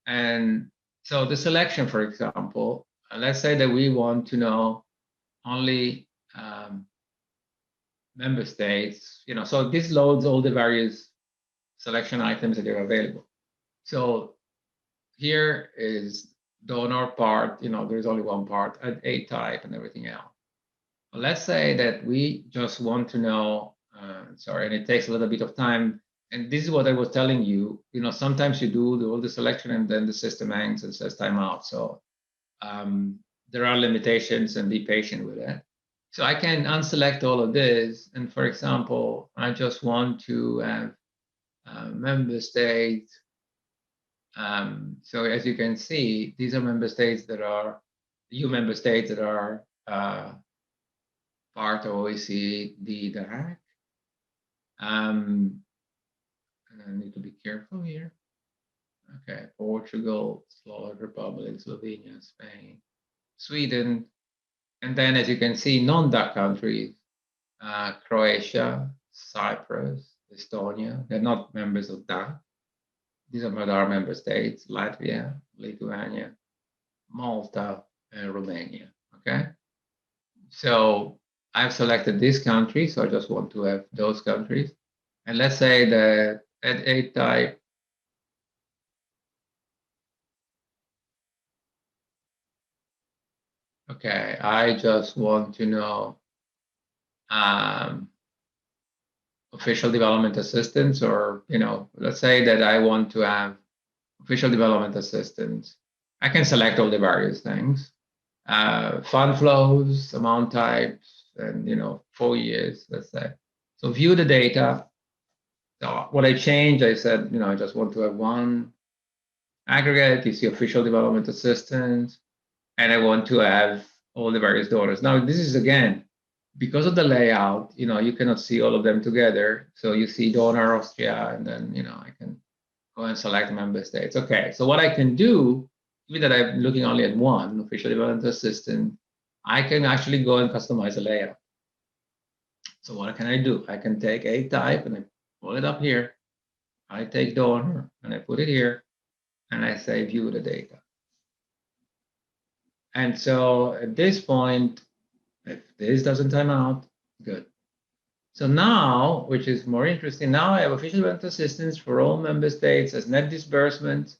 And so the selection, for example, let's say that we want to know only member states, so this loads all the various selection items that are available. So here is donor part, there's only one part, an aid type and everything else. But let's say that we just want to know, and it takes a little bit of time. And this is what I was telling you, sometimes you do all the selection and then the system hangs and says timeout. So there are limitations, and be patient with it. So I can unselect all of this. And for example, I just want to have member states. So as you can see, these are member states that are EU member states that are part of OECD-DAC. And I need to be careful here. Okay, Portugal, Slovak Republic, Slovenia, Spain, Sweden, and then as you can see, non-DAC countries, Croatia, Cyprus, Estonia. They're not members of DAC. These are our member states: Latvia, Lithuania, Malta, and Romania. Okay, so I've selected this country, so I just want to have those countries. And let's say that at aid type, okay, I just want to know official development assistance, or, let's say that I want to have official development assistance. I can select all the various things, fund flows, amount types, and, 4 years, let's say. So view the data. So what I changed, I said, I just want to have one aggregate. You see official development assistance, and I want to have all the various donors. Now, this is, again, because of the layout, you cannot see all of them together. So you see donor Austria, and then, I can go and select member states. Okay, so what I can do, even that I'm looking only at one, official development assistant, I can actually go and customize the layout. So what can I do? I can take a type and I pull it up here. I take donor and I put it here, and I say view the data. And so at this point, if this doesn't time out, good. So now, which is more interesting, now I have official development assistance for all member states as net disbursements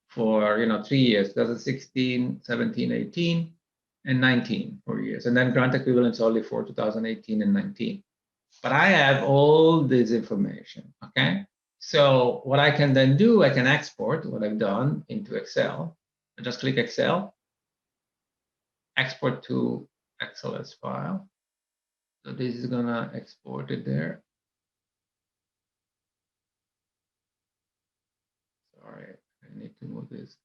for 3 years, 2016, 17, 18, and 19, 4 years. And then grant equivalents only for 2018 and 19. But I have all this information, okay? So what I can then do, I can export what I've done into Excel. I just click Excel, export to XLS file. So this is gonna export it there. Sorry, I need to move this.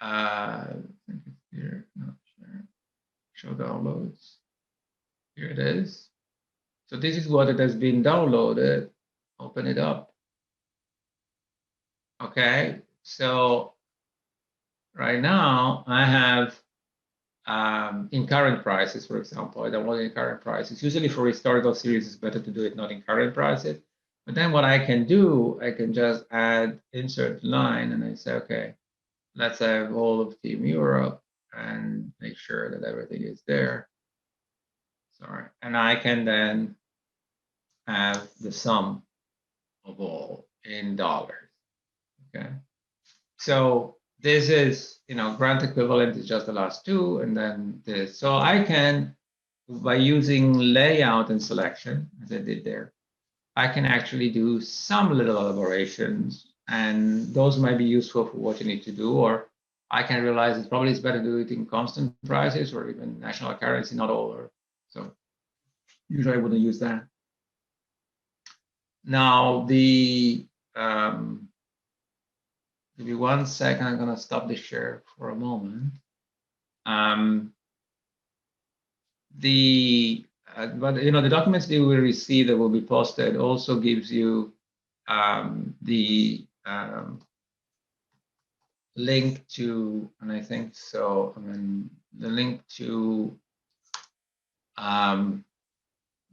I think it's here, not sure. Show downloads. Here it is. So this is what it has been downloaded. Open it up. Okay, so right now I have in current prices, for example, I download in current prices. Usually for historical series, it's better to do it not in current prices. But then what I can do, I can just add insert line and I say, okay, let's have all of Team Europe and make sure that everything is there. Sorry, and I can then have the sum of all in dollars. Okay, so this is, grant equivalent is just the last two, and then this. So I can, by using layout and selection, as I did there, I can actually do some little elaborations, and those might be useful for what you need to do, or I can realize it probably is better to do it in constant prices or even national currency, not all. Or so usually I wouldn't use that. Now give me 1 second. I'm going to stop the share for a moment. But the documents that you will receive that will be posted also gives you the link to, and I think so. The link to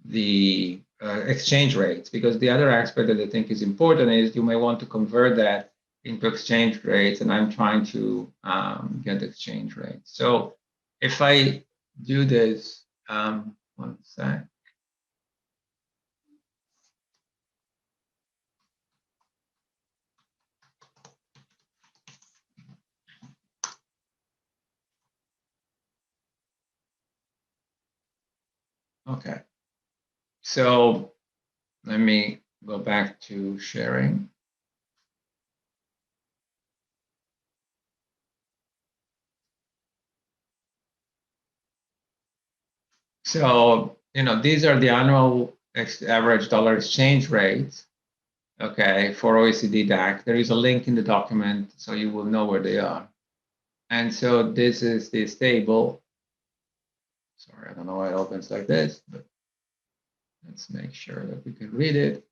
the exchange rates, because the other aspect that I think is important is you may want to convert that into exchange rates, and I'm trying to get exchange rates. So if I do this, 1 sec. Okay, so let me go back to sharing. So, these are the annual average dollar exchange rates, okay, for OECD-DAC. There is a link in the document, so you will know where they are. And so this is this table. Sorry, I don't know why it opens like this, but let's make sure that we can read it.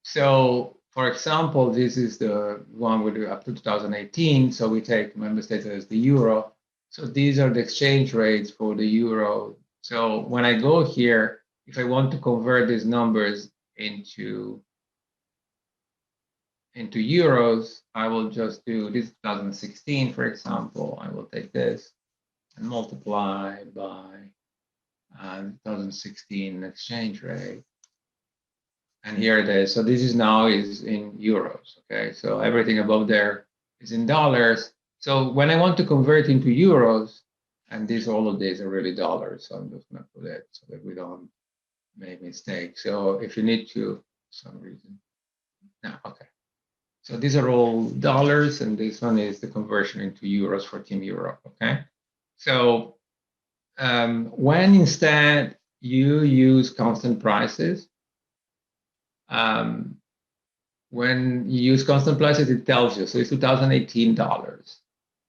So, for example, this is the one we do up to 2018. So we take member states as the euro. So these are the exchange rates for the euro. So when I go here, if I want to convert these numbers into euros, I will just do this 2016, for example. I will take this and multiply by 2016 exchange rate. And here it is. So this is now is in euros, okay? So everything above there is in dollars. So when I want to convert into euros, and all of these are really dollars, so I'm just gonna put it so that we don't make mistakes. So if you need to, for some reason, no, okay. So these are all dollars, and this one is the conversion into euros for Team Europe, okay? So when instead you use constant prices, when you use constant prices, it tells you, so it's 2018 dollars.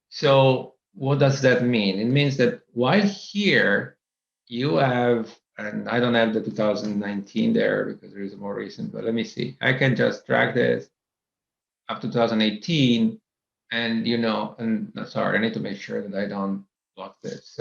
So what does that mean? It means that while here you have, and I don't have the 2019 there because there is a more recent, but let me see. I can just drag this up to 2018, and and sorry, I need to make sure that I don't block this.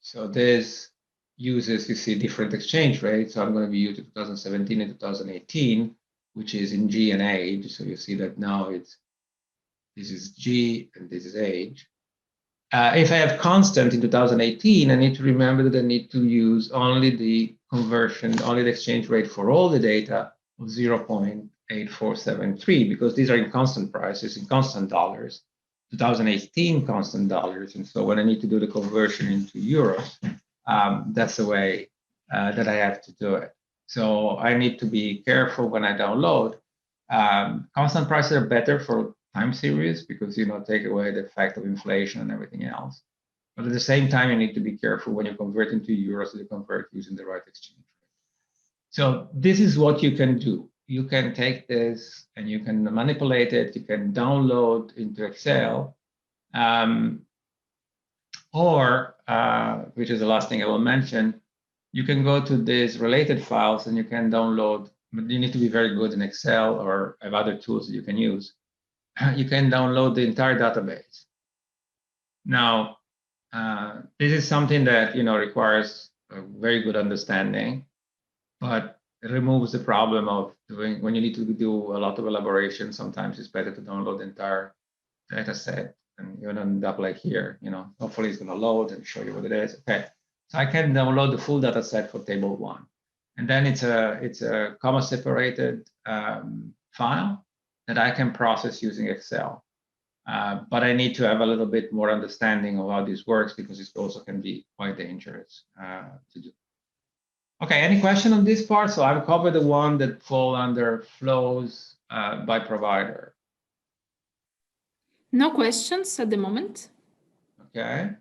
So this uses, you see, different exchange rates. So I'm going to be using 2017 and 2018, which is in G and age. So you see that now this is G and this is age. If I have constant in 2018, I need to remember that I need to use only the conversion, only the exchange rate for all the data of 0.8473, because these are in constant prices, in constant dollars. 2018 constant dollars. And so when I need to do the conversion into euros, that's the way that I have to do it. So I need to be careful when I download. Constant prices are better for time series because, you know, take away the effect of inflation and everything else. But at the same time, you need to be careful when you convert into euros to convert using the right exchange rate. So this is what you can do. You can take this and you can manipulate it. You can download into Excel, which is the last thing I will mention, you can go to these related files and you can download, but you need to be very good in Excel or have other tools that you can use. You can download the entire database. Now, this is something that, you know, requires a very good understanding, but it removes the problem of doing, when you need to do a lot of elaboration, sometimes it's better to download the entire data set, and you end up like here, you know, hopefully it's going to load and show you what it is. Okay, so I can download the full data set for table 1. And then it's a comma separated file that I can process using Excel. But I need to have a little bit more understanding of how this works because it also can be quite dangerous to do. Okay, any question on this part? So I've covered the one that fall under flows by provider. No questions at the moment. Okay,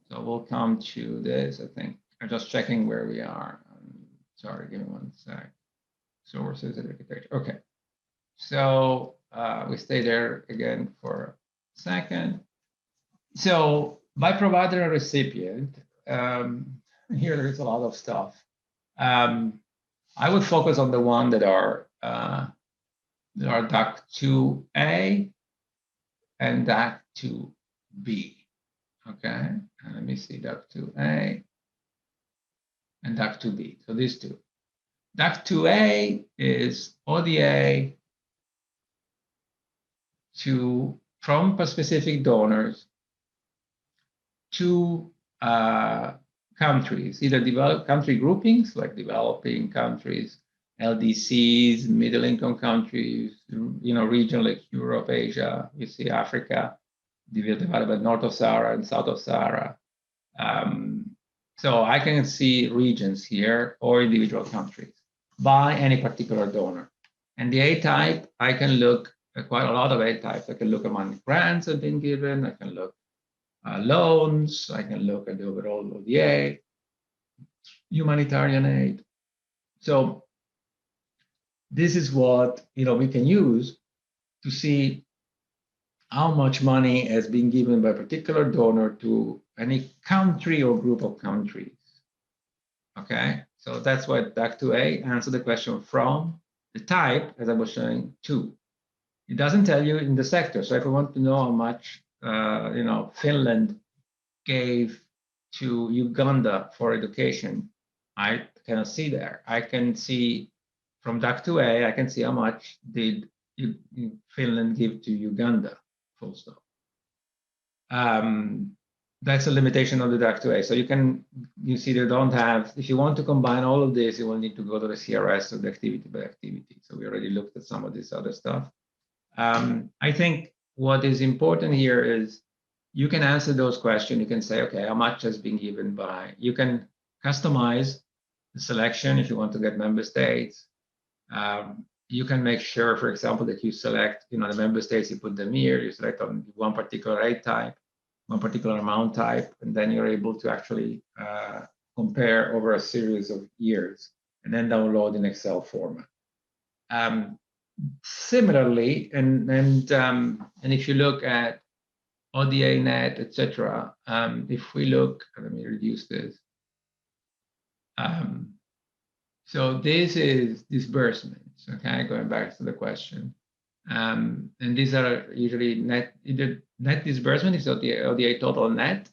so we'll come to this. I think I'm just checking where we are. Sorry, give me one sec. Sources and architecture. Okay, so we stay there again for a second. So by provider and recipient, here there is a lot of stuff. I would focus on the one that are DAC 2A and DAC 2B. Okay, and let me see DAC 2A and DAC 2B. So these two. DAC 2A is ODA from specific donors to countries, either developed country groupings like developing countries, LDCs, middle income countries, you know, region like Europe, Asia, you see Africa, divided by North of Sahara and South of Sahara. So I can see regions here or individual countries by any particular donor. And the A type, I can look at quite a lot of A types. I can look among grants that have been given. I can look loans. I can look at the overall ODA, humanitarian aid. So this is what, you know, we can use to see how much money has been given by a particular donor to any country or group of countries. Okay, so that's what DAC 2A answers the question from the type, as I was showing, to. It doesn't tell you in the sector. So if I want to know how much, you know, Finland gave to Uganda for education, I cannot see there. I can see from DAC 2A, I can see how much did Finland give to Uganda, full stop. That's a limitation of the DAC 2A. So you see they don't have, if you want to combine all of this, you will need to go to the CRS or the activity by activity. So we already looked at some of this other stuff. I think what is important here is you can answer those questions. You can say, okay, how much has been given by, you can customize the selection if you want to get member states. You can make sure, for example, that you select, you know, the member states, you put them here, you select on one particular aid type, one particular amount type, and then you're able to actually compare over a series of years and then download in Excel format. Similarly, and if you look at ODA net, etc., if we look, let me reduce this. So this is disbursements, okay, going back to the question. And these are usually net, either net disbursement is ODA total net,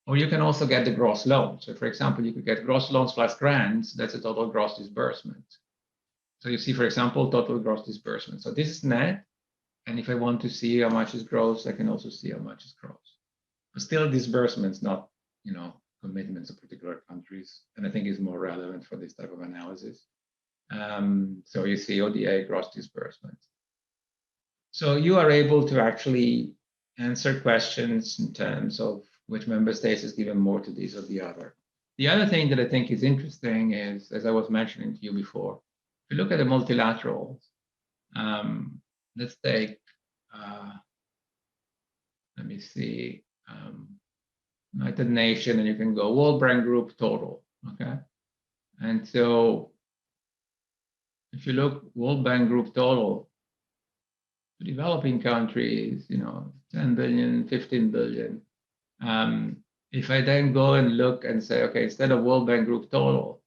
or you can also get the gross loan. So for example, you could get gross loans plus grants, that's a total gross disbursement. So you see, for example, total gross disbursement. So this is net, and if I want to see how much is gross, I can also see how much is gross. But still disbursements, not, you know, commitments of particular countries, and I think is more relevant for this type of analysis. So you see ODA gross disbursements. So you are able to actually answer questions in terms of which member states is given more to this or the other. The other thing that I think is interesting is, as I was mentioning to you before, if you look at the multilaterals, let's take, let me see, United Nations, and you can go World Bank Group total, okay? And so if you look World Bank Group total, the developing countries, 10 billion, 15 billion. If I then go and look and say, okay, instead of World Bank Group total,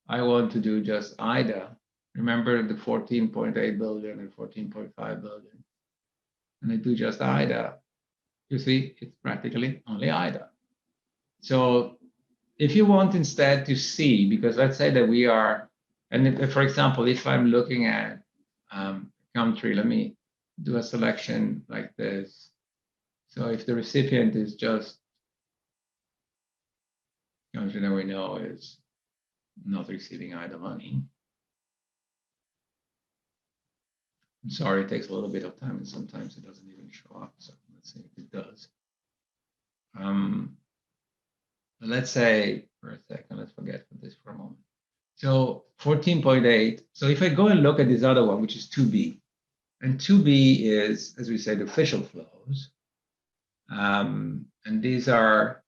I want to do just IDA. Remember the 14.8 billion and 14.5 billion. And I do just IDA. You see, it's practically only IDA. So if you want instead to see, because let's say that we are, and if, for example, if I'm looking at a country, let me do a selection like this. So if the recipient is just country that we know is not receiving IDA money. I'm sorry, it takes a little bit of time and sometimes it doesn't even show up. So let's see if it does. Let's say for a second, let's forget this for a moment. So 14.8. So if I go and look at this other one, which is 2B, and 2B is, as we say, the official flows. And these are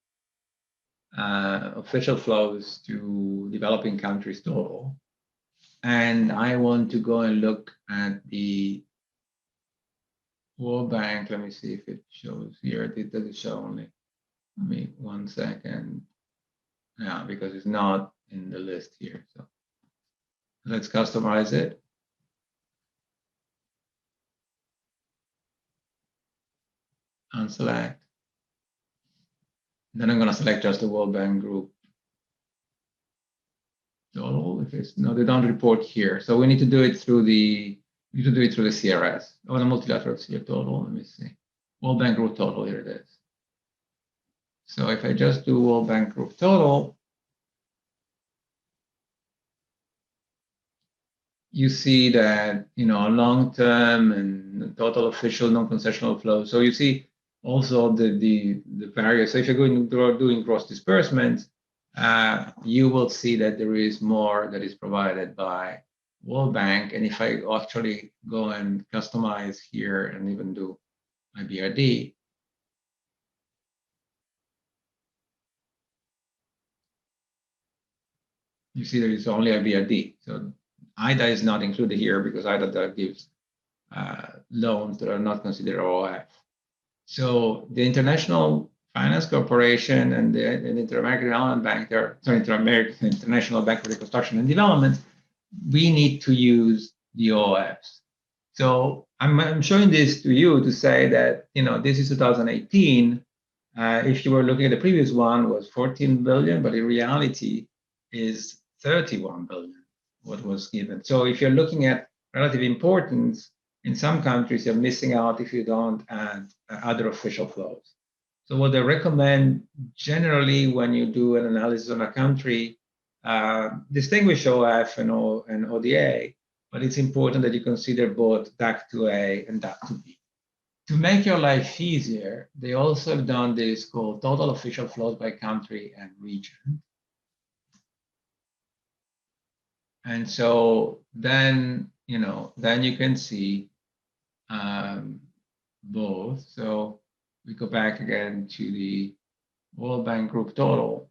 official flows to developing countries total. And I want to go and look at the World Bank. Let me see if it shows here. It doesn't show only. Let me 1 second. Yeah, because it's not in the list here. So let's customize it. Unselect. Then I'm going to select just the World Bank Group total. If it's no, they don't report here, so we need to do it through the CRS or the multilateral CR total. Let me see, World Bank Group total. Here it is. So if I just do World Bank Group total, you see that long-term and total official non-concessional flow. So you see also the various. So if you're doing gross disbursements, you will see that there is more that is provided by World Bank. And if I actually go and customize here and even do my BRD, you see there is only a BRD. So IDA is not included here because IDA gives loans that are not considered OF. So the International Finance Corporation and the Inter-American Development Bank, International Bank for Reconstruction and Development, we need to use the OFs. So I'm showing this to you to say that this is 2018. If you were looking at the previous one, was 14 billion, but in reality is 31 billion what was given. So if you're looking at relative importance, in some countries you're missing out if you don't add other official flows. So what I recommend generally when you do an analysis on a country, distinguish OF and ODA, but it's important that you consider both DAC2A and DAC2B. To make your life easier, they also have done this called total official flows by country and region. And so then, then you can see both. So we go back again to the World Bank Group total.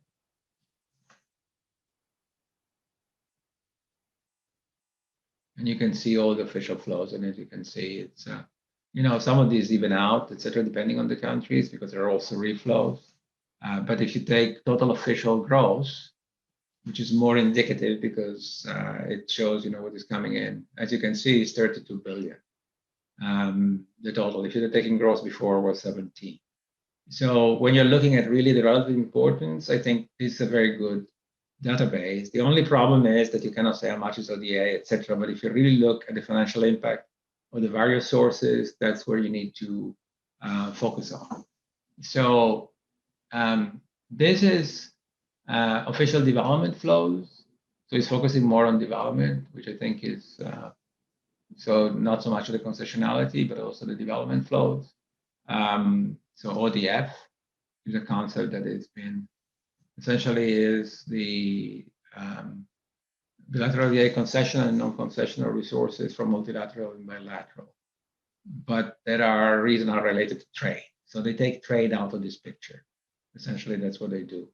And you can see all the official flows. And as you can see, it's, some of these even out, etc., depending on the countries, because there are also reflows. But if you take total official gross, which is more indicative because it shows, what is coming in. As you can see, it's 32 billion. The total, if you're taking gross before, was 17. So when you're looking at really the relative importance, I think this is a very good database. The only problem is that you cannot say how much is ODA, etc. But if you really look at the financial impact of the various sources, that's where you need to focus on. So this is official development flows. So it's focusing more on development, which I think is so not so much the concessionality, but also the development flows. So ODF is a concept that has been essentially is the bilateral VA concessional and non-concessional resources from multilateral and bilateral. But there are reasons are related to trade. So they take trade out of this picture. Essentially, that's what they do.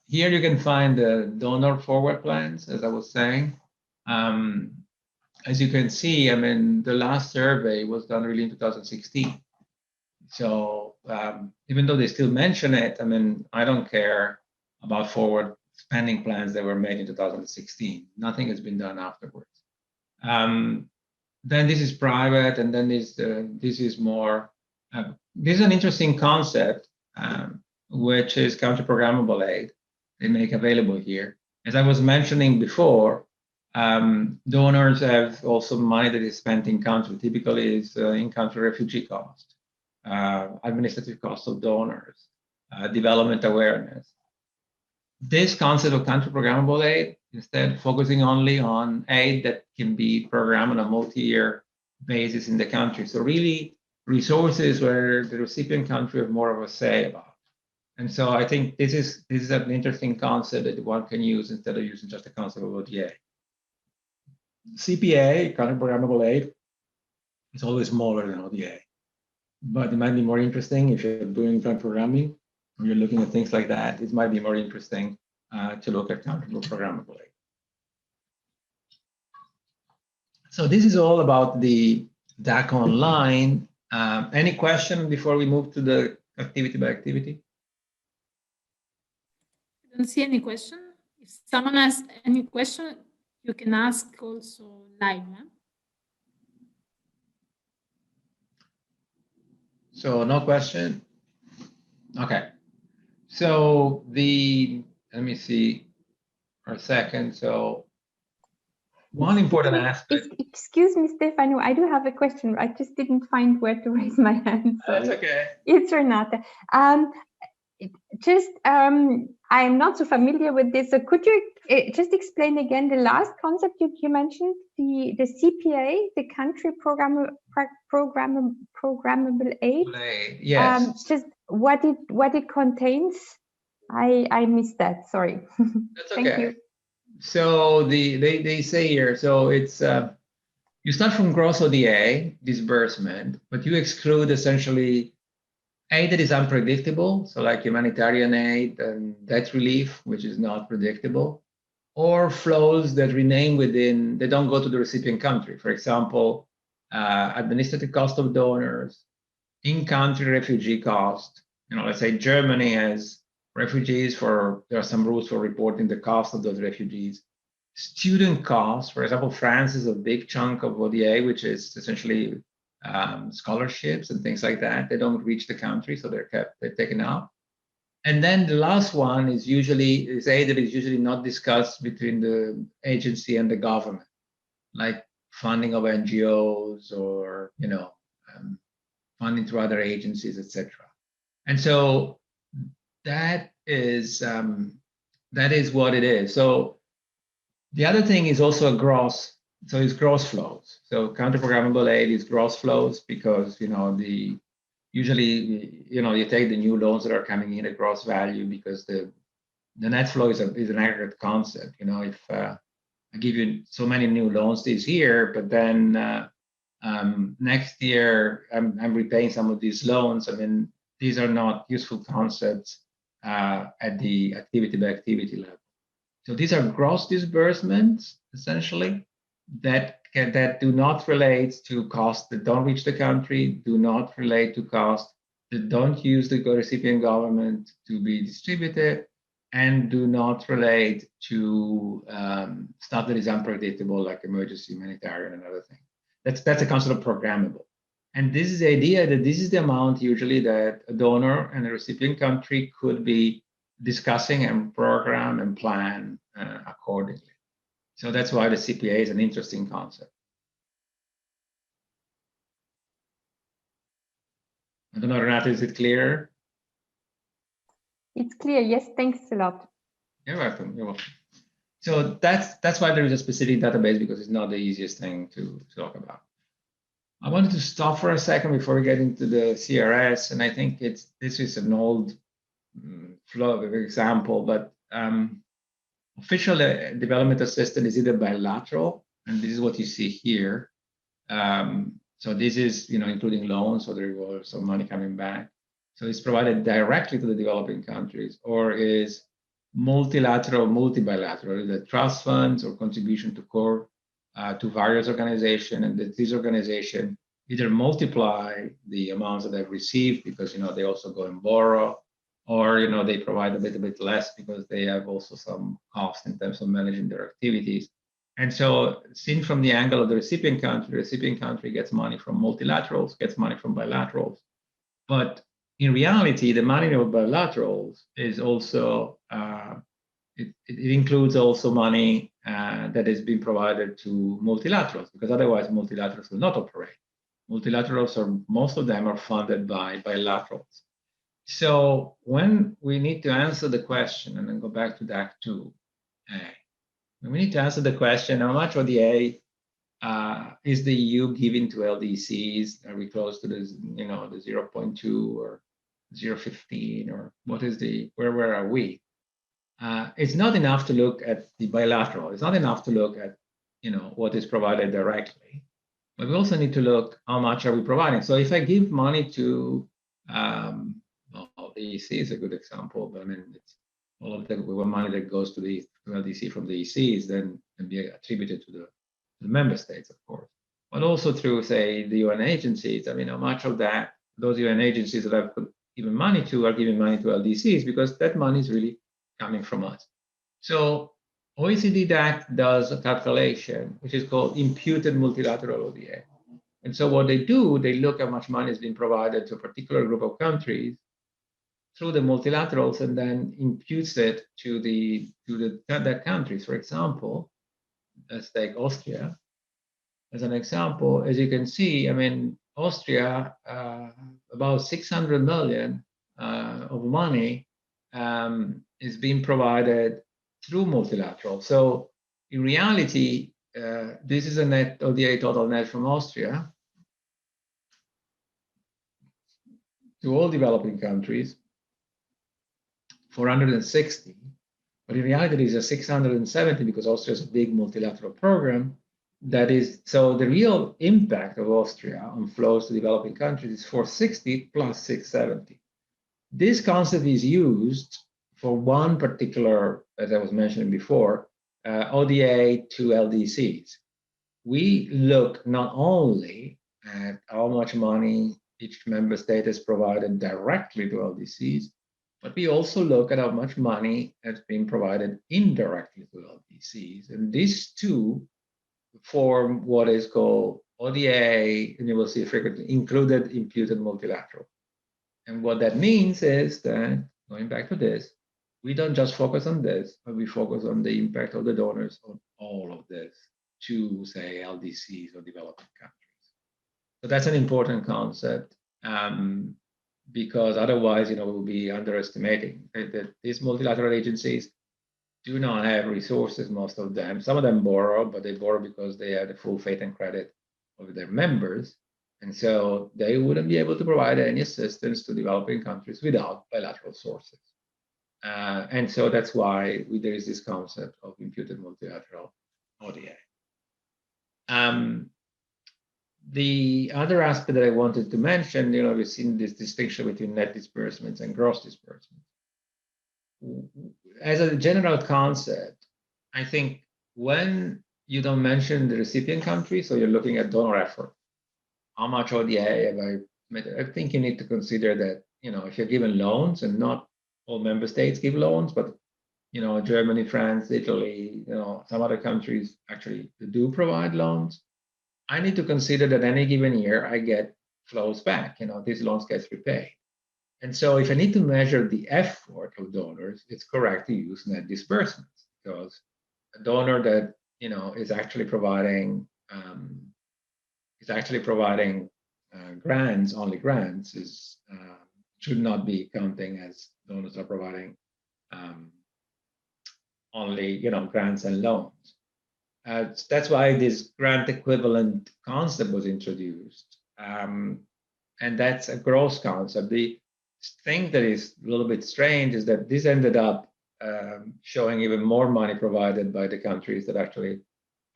Here you can find the donor forward plans, as I was saying. As you can see, I mean, the last survey was done really in 2016. So even though they still mention it, I mean, I don't care about forward spending plans that were made in 2016. Nothing has been done afterwards. Then this is private, and then this is more. This is an interesting concept, which is counter-programmable aid. They make available here. As I was mentioning before, donors have also money that is spent in country. Typically, is in-country refugee cost, administrative cost of donors, development awareness. This concept of counter-programmable aid, instead focusing only on aid that can be programmed on a multi-year basis in the country. So really resources where the recipient country have more of a say about. And so I think this is an interesting concept that one can use instead of using just the concept of ODA. CPA, counter-programmable aid, is always smaller than ODA. But it might be more interesting if you're doing joint programming, or you're looking at things like that. It might be more interesting to look at counter-programmable aid. So this is all about the DAC online. Any question before we move to the activity by activity? I don't see any question. If someone has any question, you can ask also live. Huh? So no question. Okay. So let me see for a second. So one important aspect. Excuse me, Stefano, I do have a question. I just didn't find where to raise my hand. That's okay. It's Renata. I'm not so familiar with this. So could you just explain again the last concept you mentioned, the CPA, the country programmable aid? Yes. Just what it contains. I missed that. Sorry. That's okay. Thank you. So they say here, so it's you start from gross ODA disbursement, but you exclude essentially aid that is unpredictable, so like humanitarian aid and debt relief, which is not predictable, or flows that remain within, they don't go to the recipient country. For example, administrative cost of donors, in-country refugee cost. Let's say Germany has refugees there are some rules for reporting the cost of those refugees. Student costs, for example, France is a big chunk of ODA, which is essentially scholarships and things like that. They don't reach the country, so they're taken out. And then the last one is aid that is usually not discussed between the agency and the government, like funding of NGOs or funding through other agencies, etc. And so that is what it is. So the other thing is also a gross. So it's gross flows. So counter-programmable aid is gross flows because usually you take the new loans that are coming in at gross value because the net flow is an aggregate concept. If I give you so many new loans this year, but then next year I'm repaying some of these loans. I mean, these are not useful concepts at the activity by activity level. So these are gross disbursements essentially. That do not relate to costs that don't reach the country, do not relate to costs that don't use the recipient government to be distributed, and do not relate to stuff that is unpredictable, like emergency humanitarian and other things. That's a concept of programmable. And this is the idea that this is the amount usually that a donor and a recipient country could be discussing and program and plan accordingly. So that's why the CPA is an interesting concept. I don't know, Renata, is it clear? It's clear. Yes, thanks a lot. You're welcome. You're welcome. So that's why there is a specific database, because it's not the easiest thing to talk about. I wanted to stop for a second before we get into the CRS, and I think this is an old flow of example, but official development assistance is either bilateral, and this is what you see here. So this is, including loans, so there was some money coming back. So it's provided directly to the developing countries, or is multilateral, multi-bilateral, the trust funds or contribution to core to various organizations, and that these organizations either multiply the amounts that they've received because they also go and borrow, or they provide a little bit less because they have also some cost in terms of managing their activities. And so, seen from the angle of the recipient country gets money from multilaterals, gets money from bilaterals. But in reality, the money of bilaterals is also it includes also money that is being provided to multilaterals, because otherwise multilaterals will not operate. Multilaterals most of them are funded by bilaterals. So when we need to answer the question, and then go back to DAC 2, we need to answer the question: how much ODA is the EU giving to LDCs? Are we close to the the 0.2 or 0.15, or what is where are we? It's not enough to look at the bilateral. It's not enough to look at what is provided directly, but we also need to look how much are we providing. So if I give money to the EC is a good example, but I mean it's all of the money that goes to the LDC from the ECs then can be attributed to the member states, of course, but also through, say, the UN agencies. I mean, how much of that those UN agencies that I've given money to are giving money to LDCs, because that money is really coming from us. So OECD-DAC does a calculation which is called imputed multilateral ODA. And so what they do, they look at how much money is being provided to a particular group of countries through the multilaterals, and then imputes it to that countries. For example, let's take Austria as an example. As you can see, I mean, Austria, about 600 million of money is being provided through multilateral. So in reality, this is a net ODA total net from Austria to all developing countries, 460, but in reality it is a 670, because Austria is a big multilateral program. That is, so the real impact of Austria on flows to developing countries is 460 plus 670. This concept is used for one particular, as I was mentioning before, ODA to LDCs. We look not only at how much money each member state has provided directly to LDCs, but we also look at how much money has been provided indirectly to LDCs. And these two form what is called ODA, and you will see frequently, included imputed multilateral. And what that means is that, going back to this, we don't just focus on this, but we focus on the impact of the donors on all of this to, say, LDCs or developing countries. So that's an important concept. Because otherwise, we'll be underestimating that these multilateral agencies do not have resources, most of them. Some of them borrow, but they borrow because they have the full faith and credit of their members. And so they wouldn't be able to provide any assistance to developing countries without bilateral sources. And so that's why there is this concept of imputed multilateral ODA. The other aspect that I wanted to mention, we've seen this distinction between net disbursements and gross disbursements. As a general concept, I think when you don't mention the recipient country, so you're looking at donor effort, how much ODA have I made? I think you need to consider that, if you're given loans, and not all member states give loans, but Germany, France, Italy, some other countries actually do provide loans. I need to consider that any given year I get flows back. These loans get repaid. And so if I need to measure the effort of donors, it's correct to use net disbursements, because a donor that is actually providing grants, only grants, should not be counting as donors are providing only grants and loans. That's why this grant equivalent concept was introduced. And that's a gross concept. The thing that is a little bit strange is that this ended up showing even more money provided by the countries that actually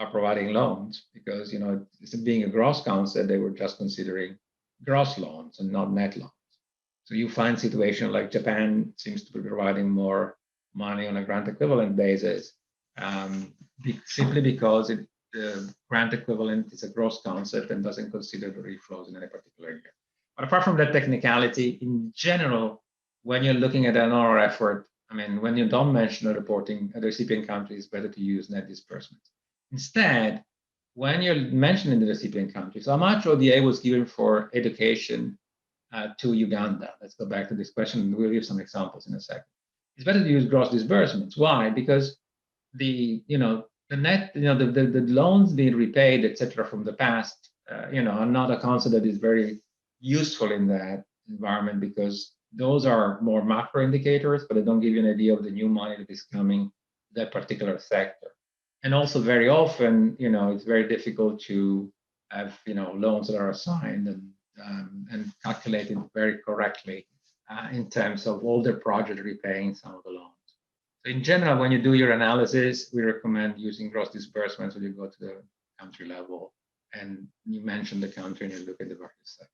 are providing loans, because, you know, instead of being a gross concept, they were just considering gross loans and not net loans. So you find situations like Japan seems to be providing more money on a grant equivalent basis, simply because the grant equivalent is a gross concept and doesn't consider the reflows in any particular year. But apart from that technicality, in general, when you're looking at an NR effort, I mean, when you don't mention the reporting at the recipient country, it's better to use net disbursements. Instead, when you're mentioning the recipient countries, how much ODA was given for education to Uganda? Let's go back to this question. We'll give some examples in a second. It's better to use gross disbursements. Why? Because the net, the loans being repaid, etc., from the past, are not a concept that is very useful in that environment, because those are more macro indicators, but they don't give you an idea of the new money that is coming to that particular sector. And also very often, it's very difficult to have, loans that are assigned and calculated very correctly in terms of older projects repaying some of the loans. So in general, when you do your analysis, we recommend using gross disbursements when you go to the country level and you mention the country and you look at the various sectors.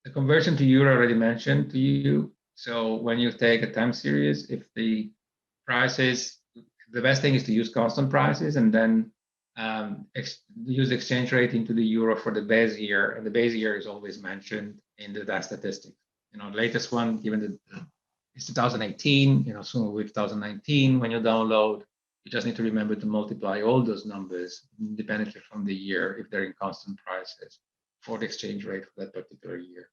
The conversion to euro already mentioned to you. So when you take a time series, if the prices, the best thing is to use constant prices and then use exchange rate into the euro for the base year. And the base year is always mentioned in the DAC statistics. The latest one, given that it's 2018, soon will be 2019. When you download, you just need to remember to multiply all those numbers independently from the year if they're in constant prices for the exchange rate for that particular year.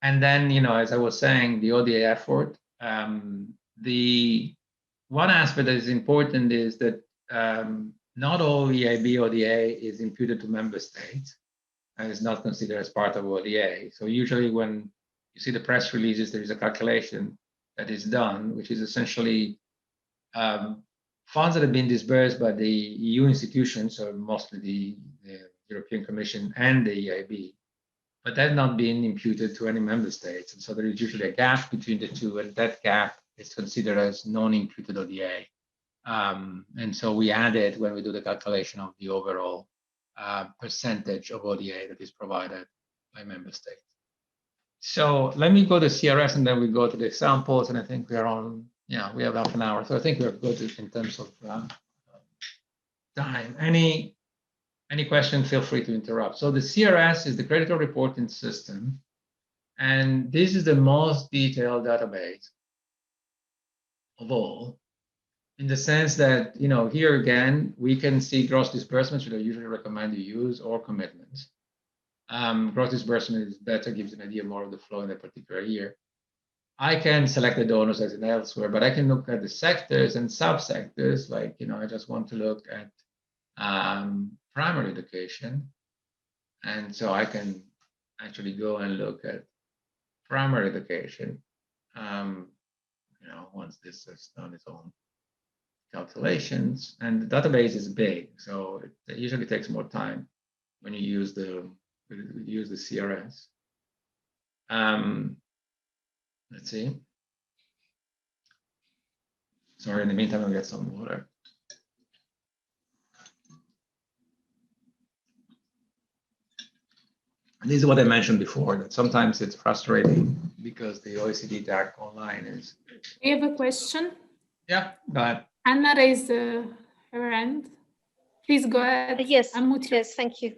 And then, as I was saying, the ODA effort, the one aspect that is important is that not all EIB ODA is imputed to member states and is not considered as part of ODA. So usually when you see the press releases, there is a calculation that is done, which is essentially funds that have been disbursed by the EU institutions, or mostly the European Commission and the EIB, but they've not been imputed to any member states. And so there is usually a gap between the two, and that gap is considered as non-imputed ODA. And so we add it when we do the calculation of the overall percentage of ODA that is provided by member states. So let me go to CRS and then we go to the examples. And I think we are on, we have half an hour. So I think we're good in terms of time. Any question, feel free to interrupt. So the CRS is the creditor reporting system. And this is the most detailed database of all, in the sense that, here again, we can see gross disbursements, which I usually recommend you use, or commitments. Gross disbursement is better, gives an idea more of the flow in a particular year. I can select the donors as in elsewhere, but I can look at the sectors and subsectors, like, I just want to look at primary education. And so I can actually go and look at primary education, once this has done its own calculations. And the database is big, so it usually takes more time when you use the CRS. Let's see. Sorry, in the meantime, I'll get some water. And this is what I mentioned before, that sometimes it's frustrating because the OECD-DAC online is. We have a question. Yeah, go ahead. Anna raised her hand. Please go ahead. Yes, yes, thank you.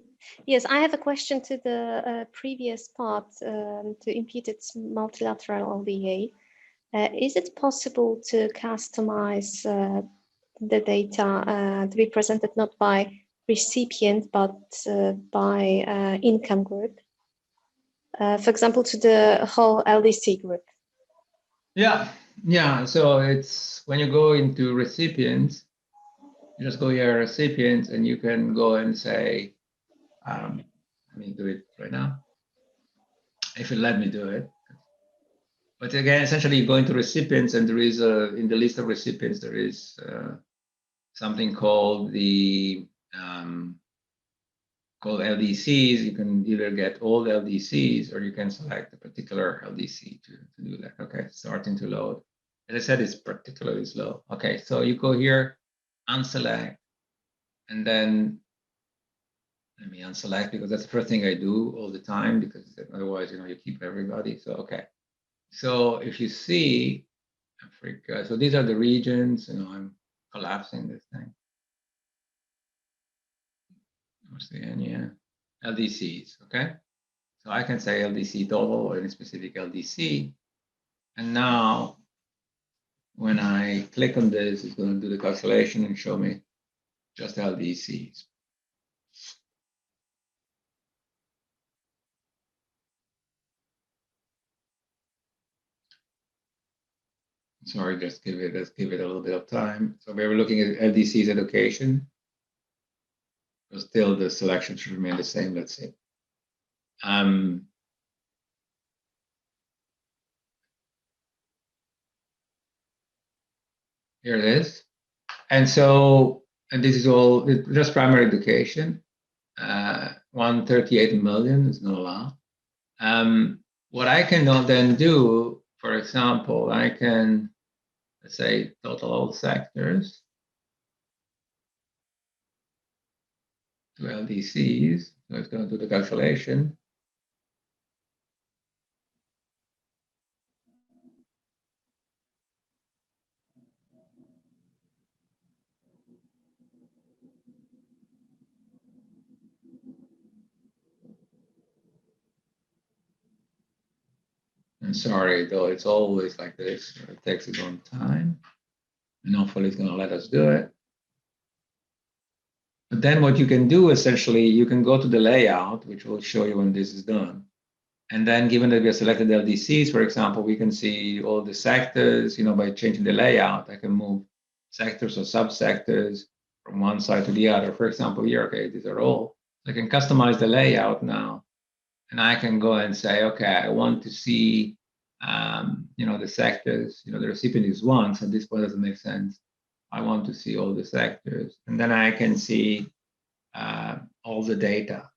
Yes, I have a question to the previous part, to imputed multilateral ODA. Is it possible to customize the data to be presented not by recipient, but by income group? For example, to the whole LDC group. Yeah. So it's when you go into recipients, you just go here, recipients, and you can go and say, let me do it right now, if it let me do it. But again, essentially you go into recipients, and there is in the list of recipients, there is something called the called LDCs. You can either get all the LDCs or you can select a particular LDC to do that. Okay, starting to load. As I said, it's particularly slow. Okay, so you go here, unselect, and then let me unselect because that's the first thing I do all the time, because otherwise, you know, you keep everybody. So, okay. So if you see Africa, so these are the regions, you know, I'm collapsing this thing. Oceania, LDCs, okay? So I can say LDC total or any specific LDC. And now when I click on this, it's going to do the calculation and show me just LDCs. Sorry, let's give it a little bit of time. So we were looking at LDCs education. But still, the selection should remain the same. Let's see. Here it is. And so, and this is all just primary education. 138 million is not a lot. What I can then do, for example, I can, let's say, total all sectors to LDCs. So it's going to do the calculation. And sorry, though, it's always like this. It takes its own time. And hopefully it's going to let us do it. But then what you can do, essentially, you can go to the layout, which will show you when this is done. And then given that we have selected LDCs, for example, we can see all the sectors, you know, by changing the layout, I can move sectors or subsectors from one side to the other. For example, here, okay, these are all. I can customize the layout now. And I can go and say, okay, I want to see, you know, the sectors, you know, the recipient is one, so this one doesn't make sense. I want to see all the sectors. And then I can see all the data,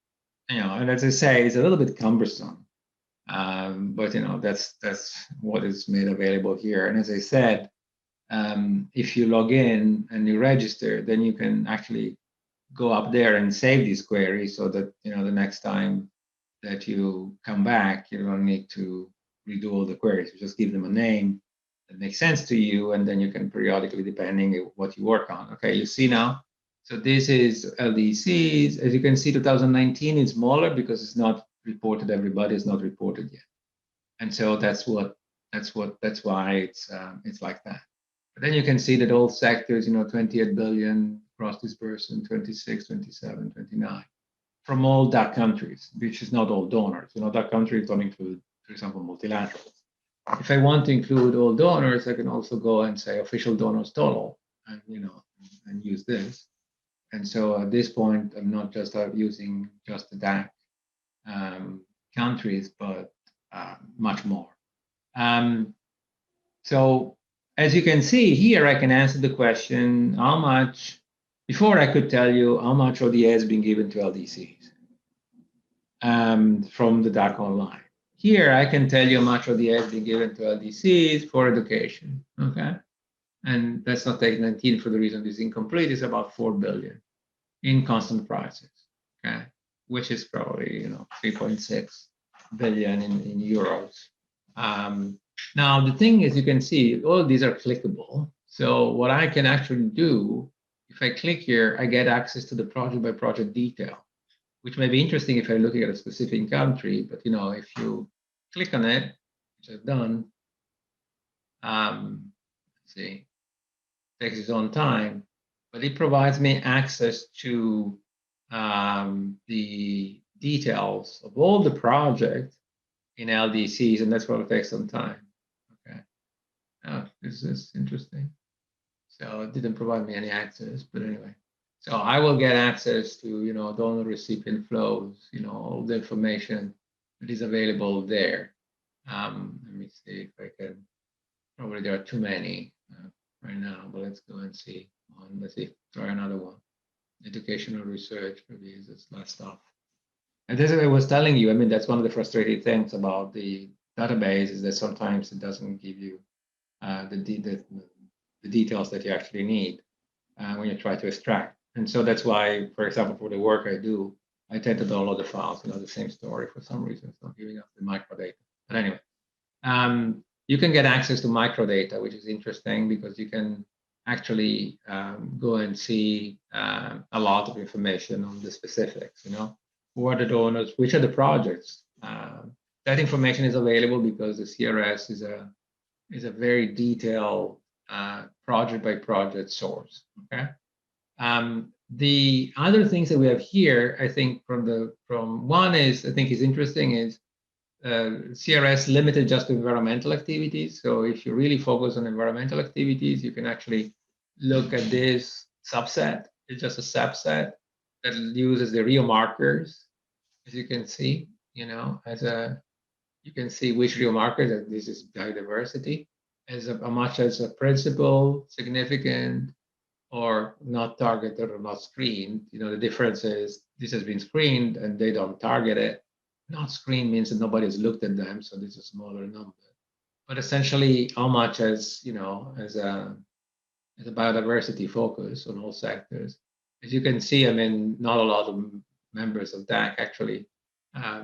you know, and as I say, it's a little bit cumbersome. But, you know, that's what is made available here. And as I said, if you log in and you register, then you can actually go up there and save these queries so that, you know, the next time that you come back, you don't need to redo all the queries. You just give them a name that makes sense to you, and then you can periodically, depending on what you work on. Okay, you see now. So this is LDCs. As you can see, 2019 is smaller because it's not reported. Everybody is not reported yet, and so that's why it's like that. But then you can see that all sectors, you know, 28 billion cross disbursement, 26, 27, 29. From all DAC countries, which is not all donors. You know, DAC countries don't include, for example, multilaterals. If I want to include all donors, I can also go and say official donors total, and you know, and use this. And so at this point, I'm not just using just the DAC countries, but much more. So as you can see here, I can answer the question: how much? Before I could tell you how much ODA has been given to LDCs from the DAC online. Here, I can tell you how much ODA has been given to LDCs for education, okay? And let's not take 19 for the reason it's incomplete. It's about 4 billion in constant prices, okay? Which is probably, you know, 3.6 billion in euros. Now, the thing is, you can see all of these are clickable. So what I can actually do, if I click here, I get access to the project by project detail, which may be interesting if I'm looking at a specific country. But, you know, if you click on it, which I've done, let's see, it takes its own time, but it provides me access to the details of all the projects in LDCs, and that's what will take some time. Okay, this is interesting. So it didn't provide me any access, but anyway. So I will get access to, you know, donor recipient flows, you know, all the information that is available there. Let me see if I can, probably there are too many right now, but let's go and see. Let's see, try another one. Educational research, maybe is this last stuff. And this is what I was telling you. I mean, that's one of the frustrating things about the database is that sometimes it doesn't give you the details that you actually need when you try to extract. And so that's why, for example, for the work I do, I tend to download the files, the same story for some reason. It's not giving us the microdata. But anyway, you can get access to microdata, which is interesting because you can actually go and see a lot of information on the specifics, who are the donors, which are the projects. That information is available because the CRS is a very detailed project by project source. Okay. The other things that we have here, I think from one is, I think is interesting is CRS limited just to environmental activities. So if you really focus on environmental activities, you can actually look at this subset. It's just a subset that uses the real markers, as you can see, you can see which real markers, that this is biodiversity, as much as a principal, significant, or not targeted or not screened. The difference is this has been screened and they don't target it. Not screened means that nobody's looked at them, so this is a smaller number. But essentially, how much as as a biodiversity focus on all sectors. As you can see, I mean, not a lot of members of DAC actually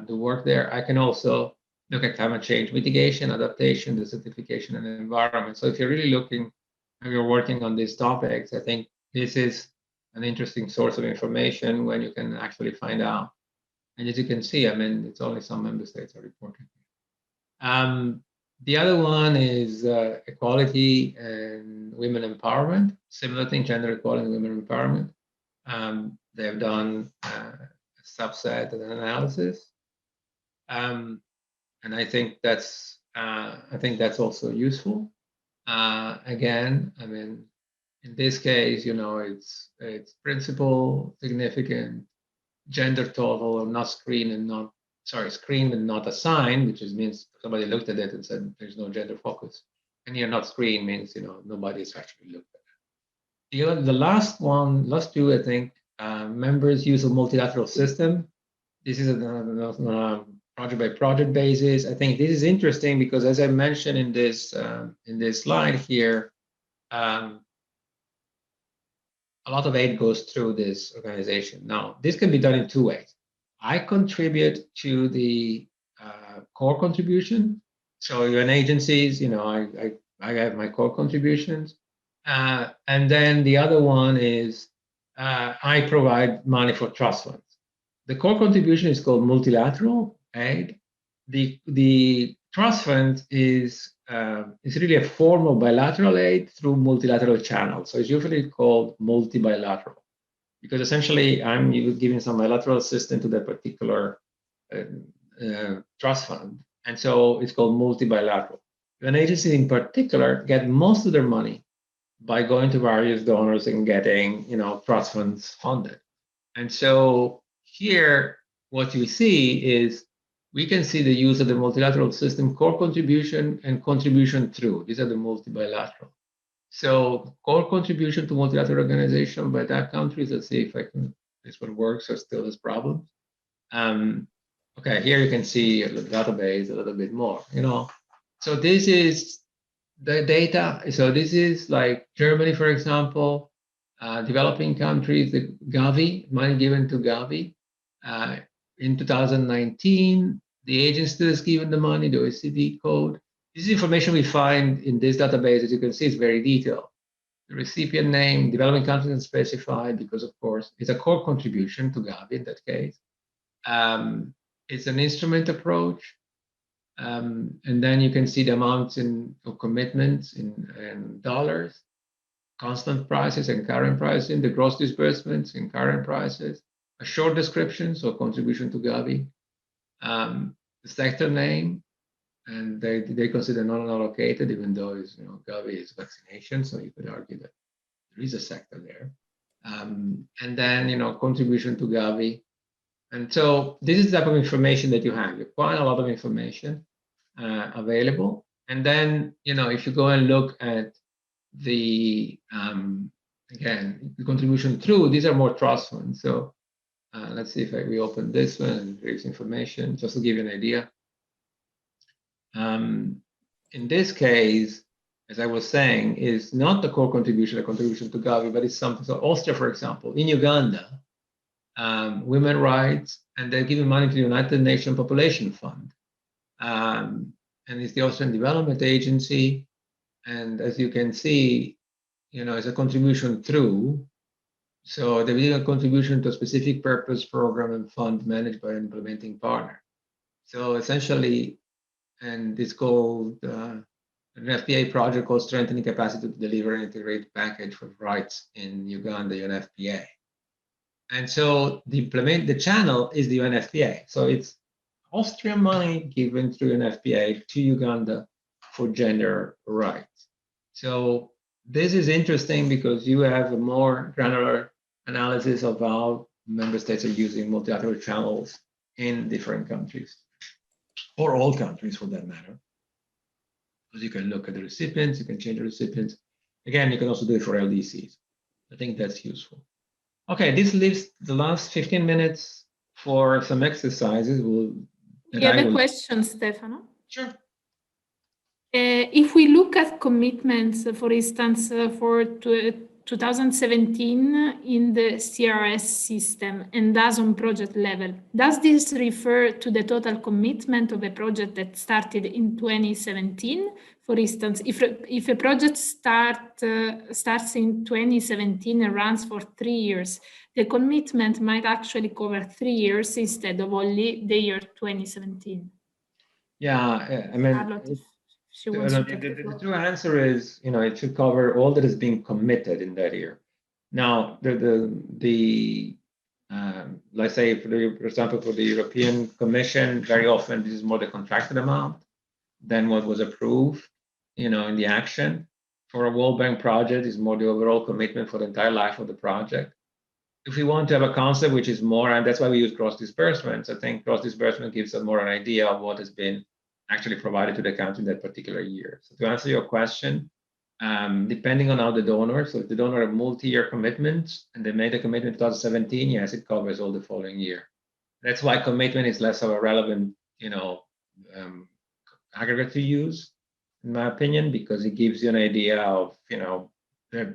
do work there. I can also look at climate change mitigation, adaptation, desertification, and environment. So if you're really looking and you're working on these topics, I think this is an interesting source of information when you can actually find out. And as you can see, I mean, it's only some member states are reporting. The other one is equality and women empowerment. Similar thing, gender equality and women empowerment. They have done a subset and an analysis, and I think that's also useful. Again, I mean, in this case, it's principal, significant, gender total, or not screened and not screened and not assigned, which means somebody looked at it and said there's no gender focus. And you're not screened means nobody's actually looked at it. The last two, I think, members use a multilateral system. This is on a project by project basis. I think this is interesting because, as I mentioned in this slide here, a lot of aid goes through this organization. Now, this can be done in two ways. I contribute to the core contribution. So UN agencies, I have my core contributions. And then the other one is I provide money for trust funds. The core contribution is called multilateral aid. The trust fund is really a form of bilateral aid through multilateral channels. So it's usually called multi-bilateral, because essentially I'm giving some bilateral assistance to that particular trust fund. And so it's called multi-bilateral. An agency in particular get most of their money by going to various donors and getting, trust funds funded. And so here, what you see is we can see the use of the multilateral system, core contribution and contribution through. These are the multi-bilateral. So core contribution to multilateral organization by that countries. Let's see if this one works or still has problems. Okay, here you can see the database a little bit more, So this is the data. So this is like Germany, for example, developing countries, the Gavi, money given to Gavi. In 2019, the agency has given the money, the OECD code. This is information we find in this database. As you can see, it's very detailed. The recipient name, developing countries is specified because, of course, it's a core contribution to Gavi in that case. It's an instrument approach. And then you can see the amounts of commitments in dollars, constant prices and current pricing, the gross disbursements in current prices, a short description, so contribution to Gavi, the sector name, and they consider non-allocated, even though Gavi is vaccination, so you could argue that there is a sector there. And then contribution to Gavi. And so this is the type of information that you have. You have quite a lot of information available. And then, if you go and look at the again, the contribution through, these are more trust funds. So let's see if we open this one and here's information, just to give you an idea. In this case, as I was saying, is not the core contribution, a contribution to Gavi, but it's something. So Austria, for example, in Uganda, women rights, and they're giving money to the United Nations Population Fund. And it's the Austrian Development Agency. And as you can see, it's a contribution through. So there is a contribution to a specific purpose program and fund managed by an implementing partner. So essentially, and it's called an FPA project called Strengthening Capacity to Deliver an Integrated Package for Rights in Uganda, UNFPA. And so the channel is the UNFPA. So it's Austrian money given through UNFPA to Uganda for gender rights. So this is interesting because you have a more granular analysis of how member states are using multilateral channels in different countries, or all countries for that matter. Because you can look at the recipients, you can change the recipients. Again, you can also do it for LDCs. I think that's useful. Okay, this leaves the last 15 minutes for some exercises. You have a question, Stefano? Sure. If we look at commitments, for instance, for 2017 in the CRS system and does on project level, does this refer to the total commitment of a project that started in 2017? For instance, if a project starts in 2017 and runs for 3 years, the commitment might actually cover 3 years instead of only the year 2017. Yeah, I mean, the true answer is, it should cover all that is being committed in that year. Now, let's say, for example, for the European Commission, very often this is more the contracted amount than what was approved, in the action. For a World Bank project, is more the overall commitment for the entire life of the project. If we want to have a concept which is more, and that's why we use cross disbursements, I think cross disbursement gives us more an idea of what has been actually provided to the country in that particular year. So to answer your question, depending on how the donor, so if the donor had multi-year commitments and they made a commitment in 2017, yes, it covers all the following year. That's why commitment is less of a relevant, aggregate to use, in my opinion, because it gives you an idea of,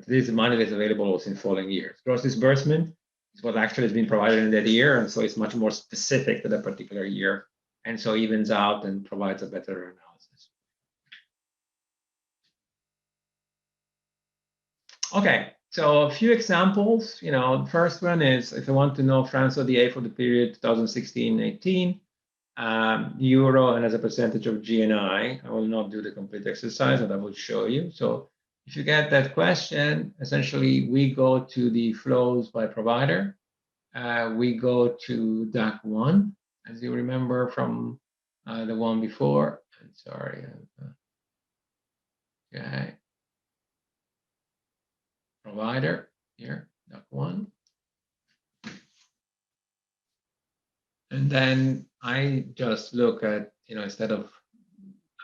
this money that's available also in following years. Gross disbursement is what actually has been provided in that year, and so it's much more specific to that particular year, and so evens out and provides a better analysis. Okay, so a few examples. The first one is if I want to know France ODA for the period 2016-18, euro and as a percentage of GNI. I will not do the complete exercise, but I will show you. So if you get that question, essentially we go to the flows by provider. We go to DAC 1, as you remember from the one before. I'm sorry. Okay. Provider here, DAC 1. And then I just look at, instead of,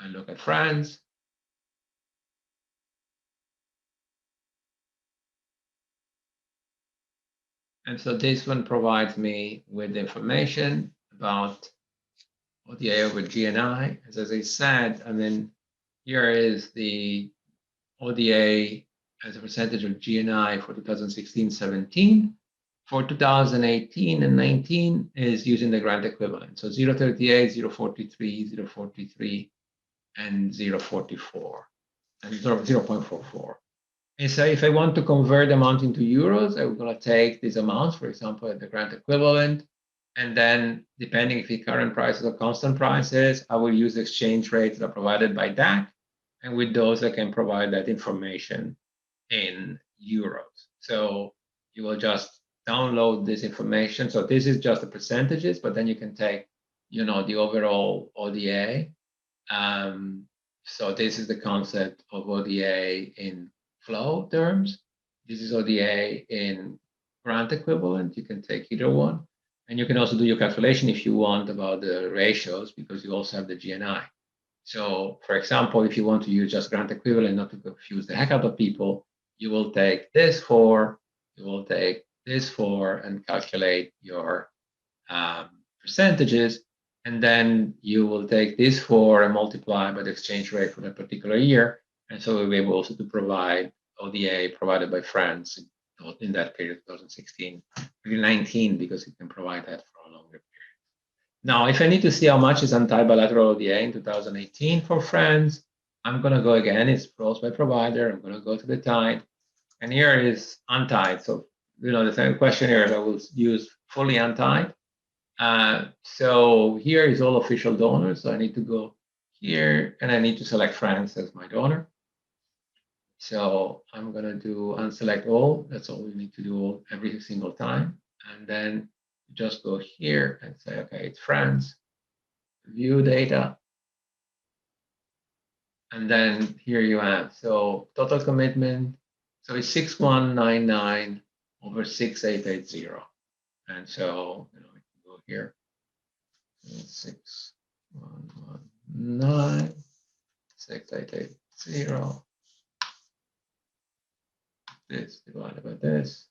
I look at France. And so this one provides me with information about ODA over GNI. As I said, here is the ODA as a percentage of GNI for 2016-17. For 2018 and 19 is using the grant equivalent. So 0.38, 0.43, 0.43, and 0.44, and 0.44. And so if I want to convert the amount into euros, I'm going to take these amounts, for example, at the grant equivalent. And then depending if the current prices or constant prices, I will use exchange rates that are provided by DAC. And with those, I can provide that information in euros. So you will just download this information. So this is just the percentages, but then you can take, the overall ODA. So this is the concept of ODA in flow terms. This is ODA in grant equivalent. You can take either one. And you can also do your calculation if you want about the ratios, because you also have the GNI. So for example, if you want to use just grant equivalent, not to confuse the heck out of people, you will take this for, you will take this for, and calculate your percentages. And then you will take this for and multiply by the exchange rate for that particular year. And so we'll be able also to provide ODA provided by France in that period, 2016, maybe 19, because it can provide that for a longer period. Now, if I need to see how much is untied bilateral ODA in 2018 for France, I'm going to go again, it's flows by provider. I'm going to go to the tied. And here is untied. So, the same question here is I will use fully untied. So here is all official donors. So I need to go here and I need to select France as my donor. So I'm going to do unselect all. That's all we need to do every single time. And then just go here and say, okay, it's France, view data. And then here you have, so total commitment. So it's 6199 over 6880. And so, we can go here, 6119, 6880. This divided by this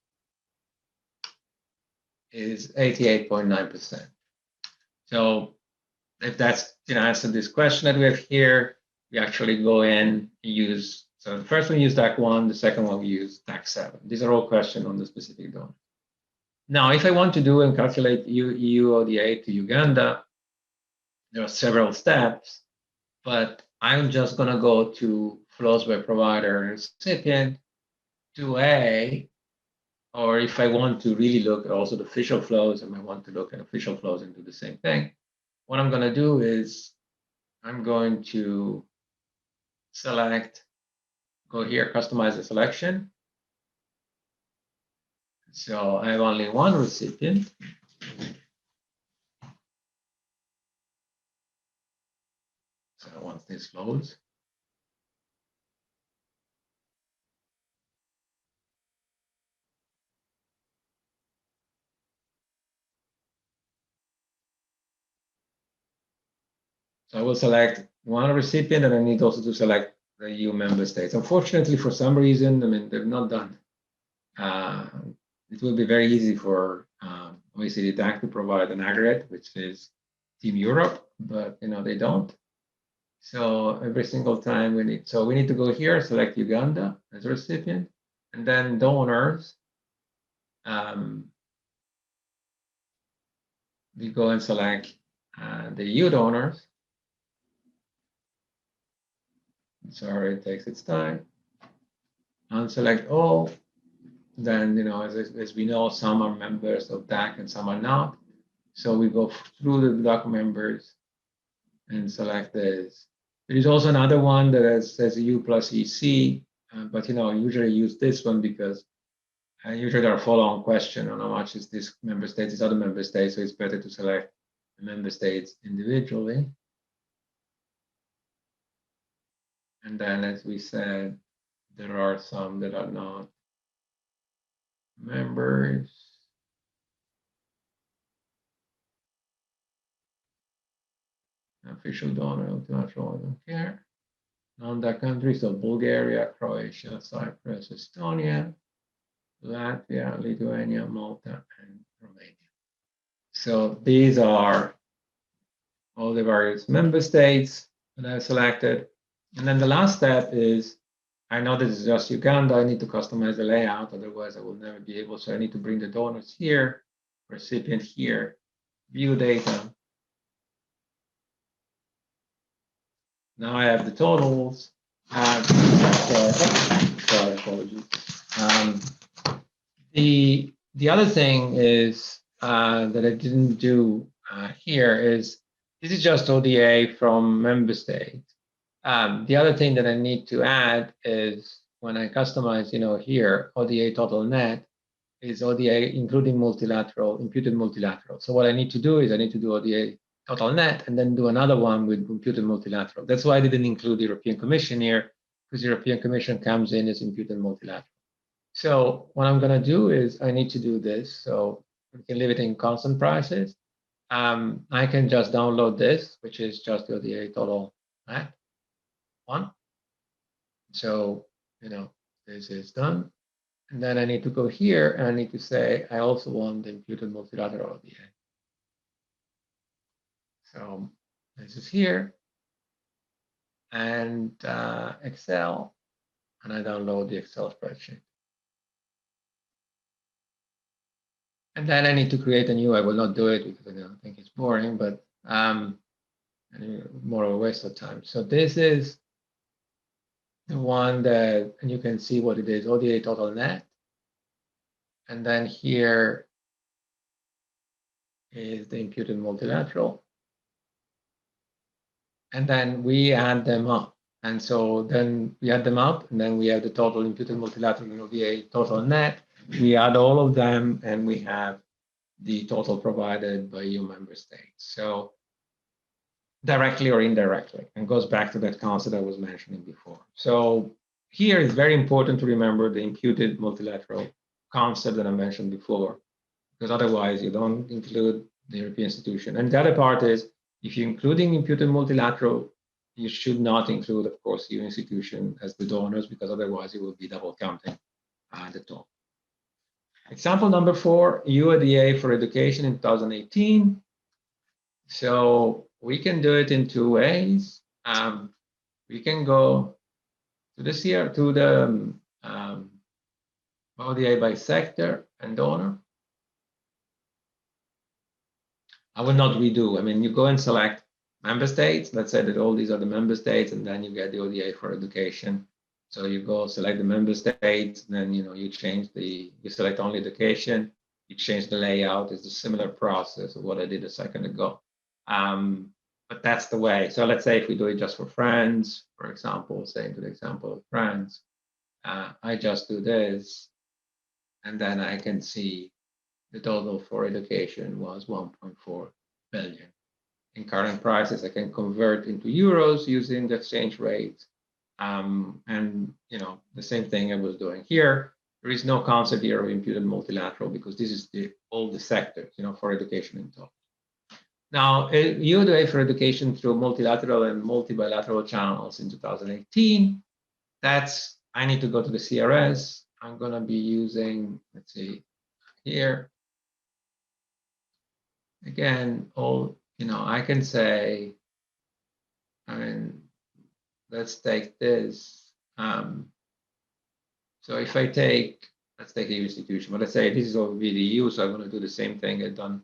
is 88.9%. So if that's answer this question that we have here, we actually go in and use, so the first one we use DAC 1, the second one we use DAC 7. These are all questions on the specific donor. Now, if I want to do and calculate EU ODA to Uganda, there are several steps, but I'm just going to go to flows by provider and recipient, to A, or if I want to really look at also the official flows, and I want to look at official flows and do the same thing, what I'm going to do is I'm going to select, go here, customize the selection. So I have only one recipient. So once this loads, so I will select one recipient, and I need also to select the EU member states. Unfortunately, for some reason, they've not done. It will be very easy for OECD-DAC to provide an aggregate, which is Team Europe, but they don't. So every single time we need to go here, select Uganda as a recipient, and then donors. We go and select the EU donors. Sorry, it takes its time. Unselect all. Then, as we know, some are members of DAC and some are not. So we go through the DAC members and select this. There is also another one that says EU plus EC, but I usually use this one because usually there are follow-on questions on how much is this member state, this other member state, so it's better to select the member states individually. And then, as we said, there are some that are not members. Official donor, multilateral, I don't care. Non-DAC countries, so Bulgaria, Croatia, Cyprus, Estonia, Latvia, Lithuania, Malta, and Romania. So these are all the various member states that I've selected. And then the last step is, I know this is just Uganda, I need to customize the layout, otherwise I will never be able. So I need to bring the donors here, recipient here, view data. Now I have the totals. Sorry, apologies. The other thing is that I didn't do here is, this is just ODA from member states. The other thing that I need to add is when I customize, here, ODA total net is ODA including multilateral, imputed multilateral. So what I need to do is I need to do ODA total net and then do another one with imputed multilateral. That's why I didn't include the European Commission here, because the European Commission comes in as imputed multilateral. So what I'm going to do is I need to do this. So we can leave it in constant prices. I can just download this, which is just the ODA total net one. So, this is done. And then I need to go here and I need to say, I also want the imputed multilateral ODA. So this is here and Excel, and I download the Excel spreadsheet. And then I need to create a new, I will not do it because I don't think it's boring, but more of a waste of time. So this is the one that, and you can see what it is, ODA total net. And then here is the imputed multilateral. And then we add them up. And so then we add them up, and then we have the total imputed multilateral and ODA total net. We add all of them, and we have the total provided by EU member states. So directly or indirectly, and goes back to that concept I was mentioning before. So here it's very important to remember the imputed multilateral concept that I mentioned before, because otherwise you don't include the European institution. And the other part is, if you're including imputed multilateral, you should not include, of course, EU institution as the donors, because otherwise you will be double counting the top. Example number 4, EU ODA for education in 2018. So we can do it in 2 ways. We can go to this here, to the ODA by sector and donor. I will not redo. I mean, you go and select member states. Let's say that all these are the member states, and then you get the ODA for education. So you go select the member states, then you change you select only education. You change the layout. It's a similar process of what I did a second ago. But that's the way. So let's say if we do it just for France, for example, say into the example of France, I just do this, and then I can see the total for education was 1.4 billion. In current prices, I can convert into euros using the exchange rate. And the same thing I was doing here. There is no concept here of imputed multilateral because this is all the sectors, for education in total. Now, EU ODA for education through multilateral and multi-bilateral channels in 2018. That's, I need to go to the CRS. I'm going to be using, let's see, here. Again, I can say, let's take this. So if I take, let's take a EU institution, but let's say this is over VDU, so I'm going to do the same thing I've done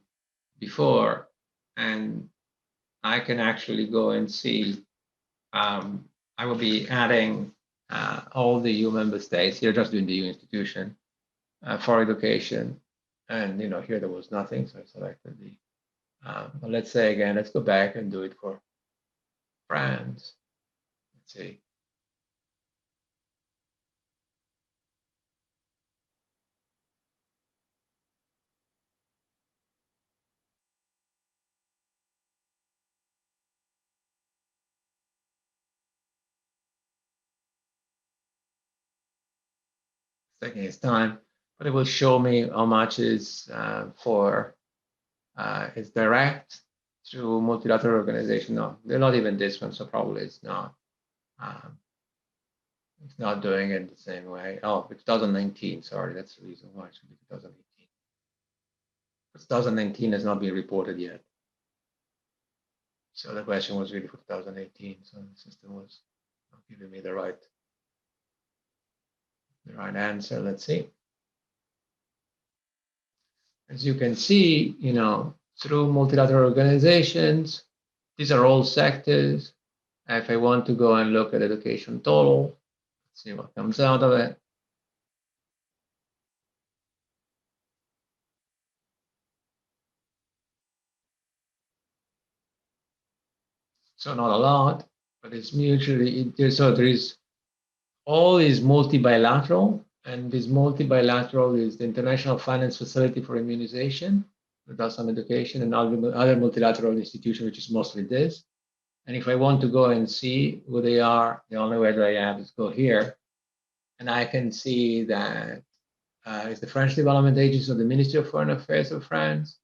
before. And I can actually go and see, I will be adding all the EU member states here, just doing the EU institution for education. And here there was nothing, so I selected the, but let's say again, let's go back and do it for France. Let's see. Taking its time, but it will show me how much is is direct through multilateral organization. No, they're not even this one, so probably it's not. It's not doing it the same way. Oh, it's 2019. Sorry, that's the reason why it should be 2018. But 2019 has not been reported yet. So the question was really for 2018. So the system was not giving me the right answer. Let's see. As you can see, through multilateral organizations, these are all sectors. If I want to go and look at education total, let's see what comes out of it. So not a lot, but it's mutually, so there is, all is multi-bilateral, and this multi-bilateral is the International Finance Facility for Immunization, that does some education, and other multilateral institution, which is mostly this. And if I want to go and see who they are, the only way that I have is go here, and I can see that it's the French Development Agency of the Ministry of Foreign Affairs of France,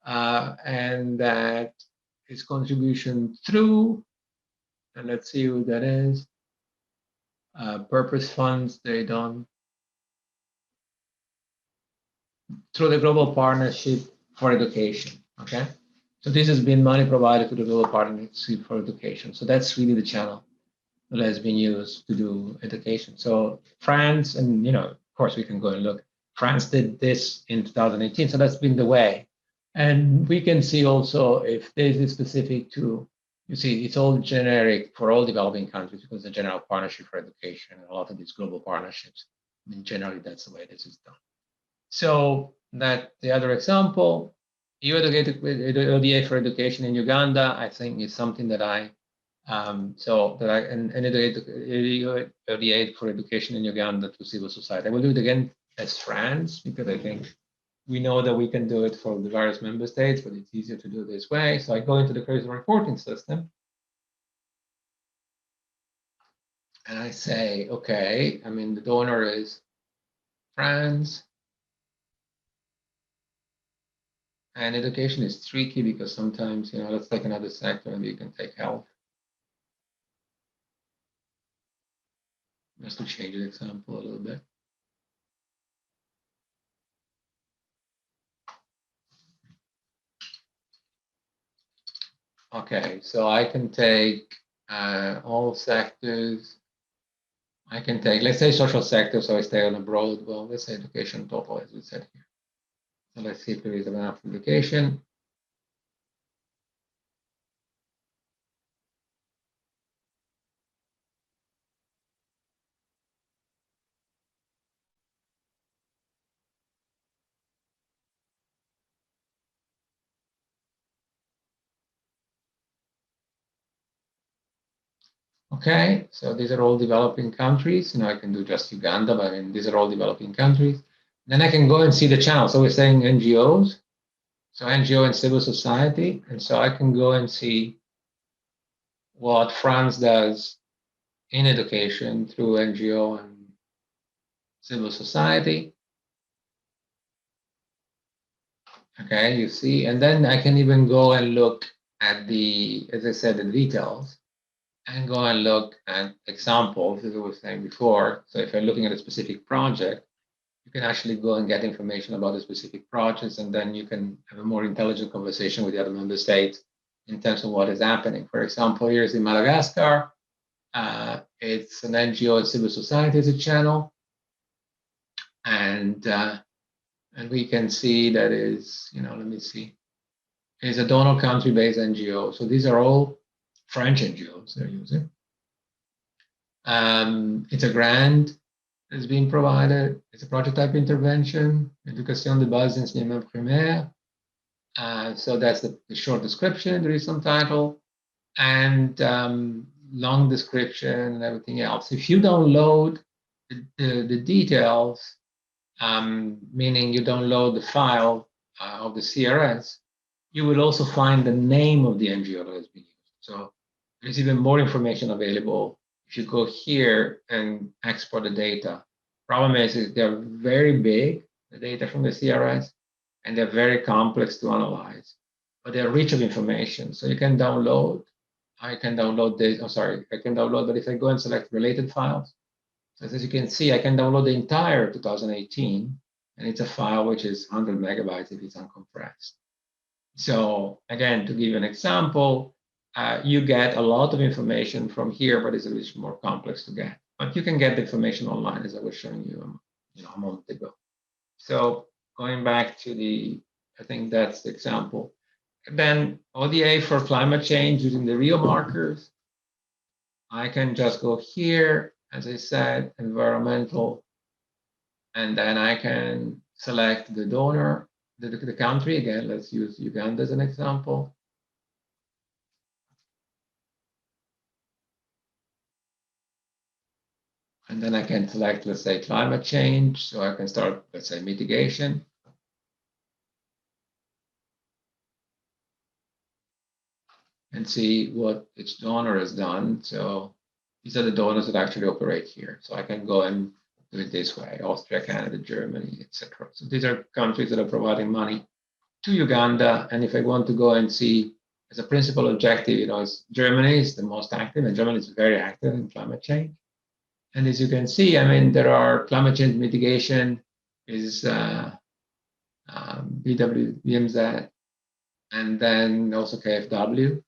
and that its contribution through, and let's see who that is. purpose funds, they don't. Through the Global Partnership for Education, okay? So this has been money provided to the Global Partnership for Education. So that's really the channel that has been used to do education. So France, and of course we can go and look, France did this in 2018, so that's been the way. And we can see also if this is specific to, you see, it's all generic for all developing countries because the General Partnership for Education, and a lot of these global partnerships, I mean, generally that's the way this is done. So that the other example, EU ODA for education in Uganda, I think is something that and ODA for education in Uganda to civil society. I will do it again as France because I think we know that we can do it for the various member states, but it's easier to do this way. So I go into the credit reporting system and I say, okay, I mean, the donor is France. And education is tricky because sometimes, let's take another sector and you can take health. Just to change the example a little bit. Okay, so I can take all sectors. I can take, let's say social sector, so I stay on a broad, well, let's say education total, as we said here. So let's see if there is enough education. Okay, so these are all developing countries. I can do just Uganda, but I mean, these are all developing countries. Then I can go and see the channel. So we're saying NGOs, so NGO and civil society. And so I can go and see what France does in education through NGO and civil society. Okay, you see, and then I can even go and look at the, as I said, the details, and go and look at examples, as I was saying before. So if you're looking at a specific project, you can actually go and get information about the specific projects, and then you can have a more intelligent conversation with the other member states in terms of what is happening. For example, here's in Madagascar. It's an NGO and civil society as a channel. And we can see that is, let me see, it's a donor country-based NGO. So these are all French NGOs they're using. It's a grant that's being provided. It's a project type intervention, Éducation de base d'enseignement primaire. So that's the short description. There is some title and long description and everything else. If you download the details, meaning you download the file of the CRS, you will also find the name of the NGO that has been used. So there's even more information available if you go here and export the data. Problem is they're very big, the data from the CRS, and they're very complex to analyze, but they're rich of information. So you can download, I can download this, I can download, but if I go and select related files, so as you can see, I can download the entire 2018, and it's a file which is 100 megabytes if it's uncompressed. So again, to give you an example, you get a lot of information from here, but it's a little more complex to get. But you can get the information online, as I was showing you, a moment ago. So going back to I think that's the example. And then ODA for climate change using the Rio markers. I can just go here, as I said, environmental, and then I can select the donor, the country. Again, let's use Uganda as an example. And then I can select, let's say, climate change. So I can start, let's say, mitigation. And see what each donor has done. So these are the donors that actually operate here. So I can go and do it this way: Austria, Canada, Germany, etc. So these are countries that are providing money to Uganda. And if I want to go and see as a principal objective, Germany is the most active, and Germany is very active in climate change. And as you can see, I mean, there are climate change mitigation is BWMZ, and then also KfW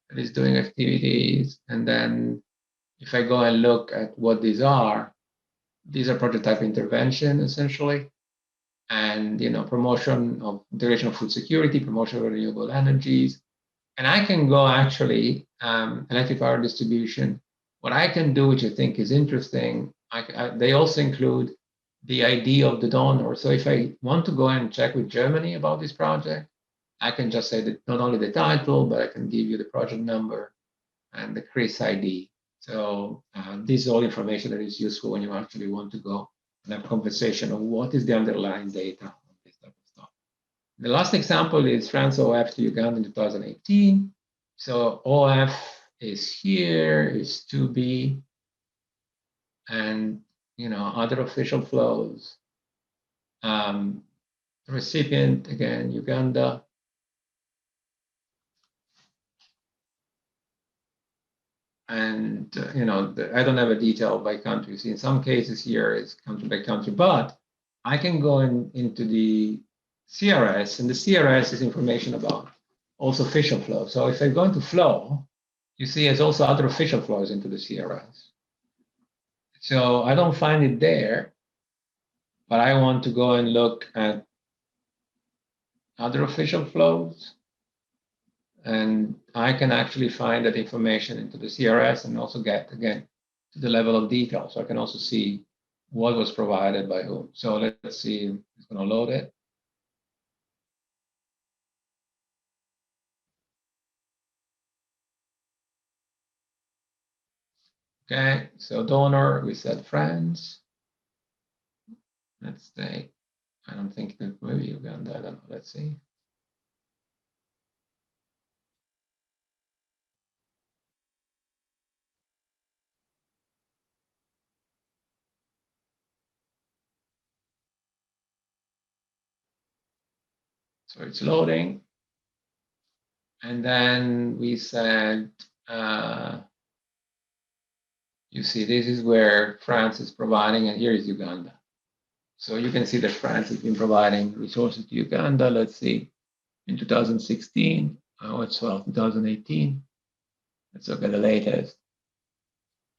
that is doing activities. And then if I go and look at what these are prototype intervention essentially, and promotion of integration of food security, promotion of renewable energies. And I can go actually electric power distribution. What I can do, which I think is interesting, they also include the ID of the donor. So if I want to go and check with Germany about this project, I can just say that not only the title, but I can give you the project number and the CRIS ID. So this is all information that is useful when you actually want to go and have a conversation of what is the underlying data of this type of stuff. The last example is France OF to Uganda in 2018. So OF is here, is 2B, and other official flows. Recipient, again, Uganda. And I don't have a detail by country. See, in some cases here is country by country, but I can go into the CRS, and the CRS is information about also official flow. So if I go into flow, you see there's also other official flows into the CRS. So I don't find it there, but I want to go and look at other official flows. And I can actually find that information into the CRS and also get, again, to the level of detail. So I can also see what was provided by whom. So let's see, it's going to load it. Okay, so donor, we said France. Let's say, I don't think that maybe Uganda, I don't know, let's see. So it's loading. And then we said, you see, this is where France is providing, and here is Uganda. So you can see that France has been providing resources to Uganda. Let's see, in 2016, oh, it's 2018. Let's look at the latest.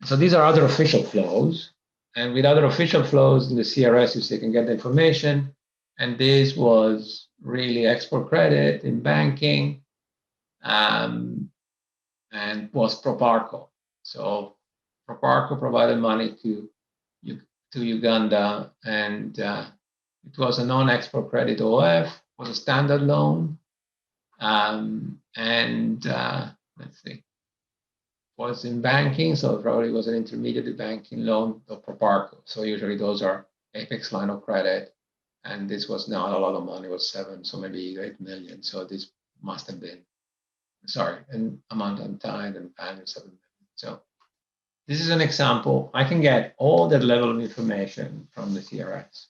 So these are other official flows. And with other official flows in the CRS, you see, you can get the information. And this was really export credit in banking, and was Proparco. So Proparco provided money to Uganda, and it was a non-export credit OF, was a standard loan, and let's see, was in banking, so it probably was an intermediate banking loan of Proparco. So usually those are Apex line of credit, and this was not a lot of money, it was 7, so maybe 8 million. So this must have been, sorry, an amount untied and 7 million. So this is an example. I can get all that level of information from the CRS.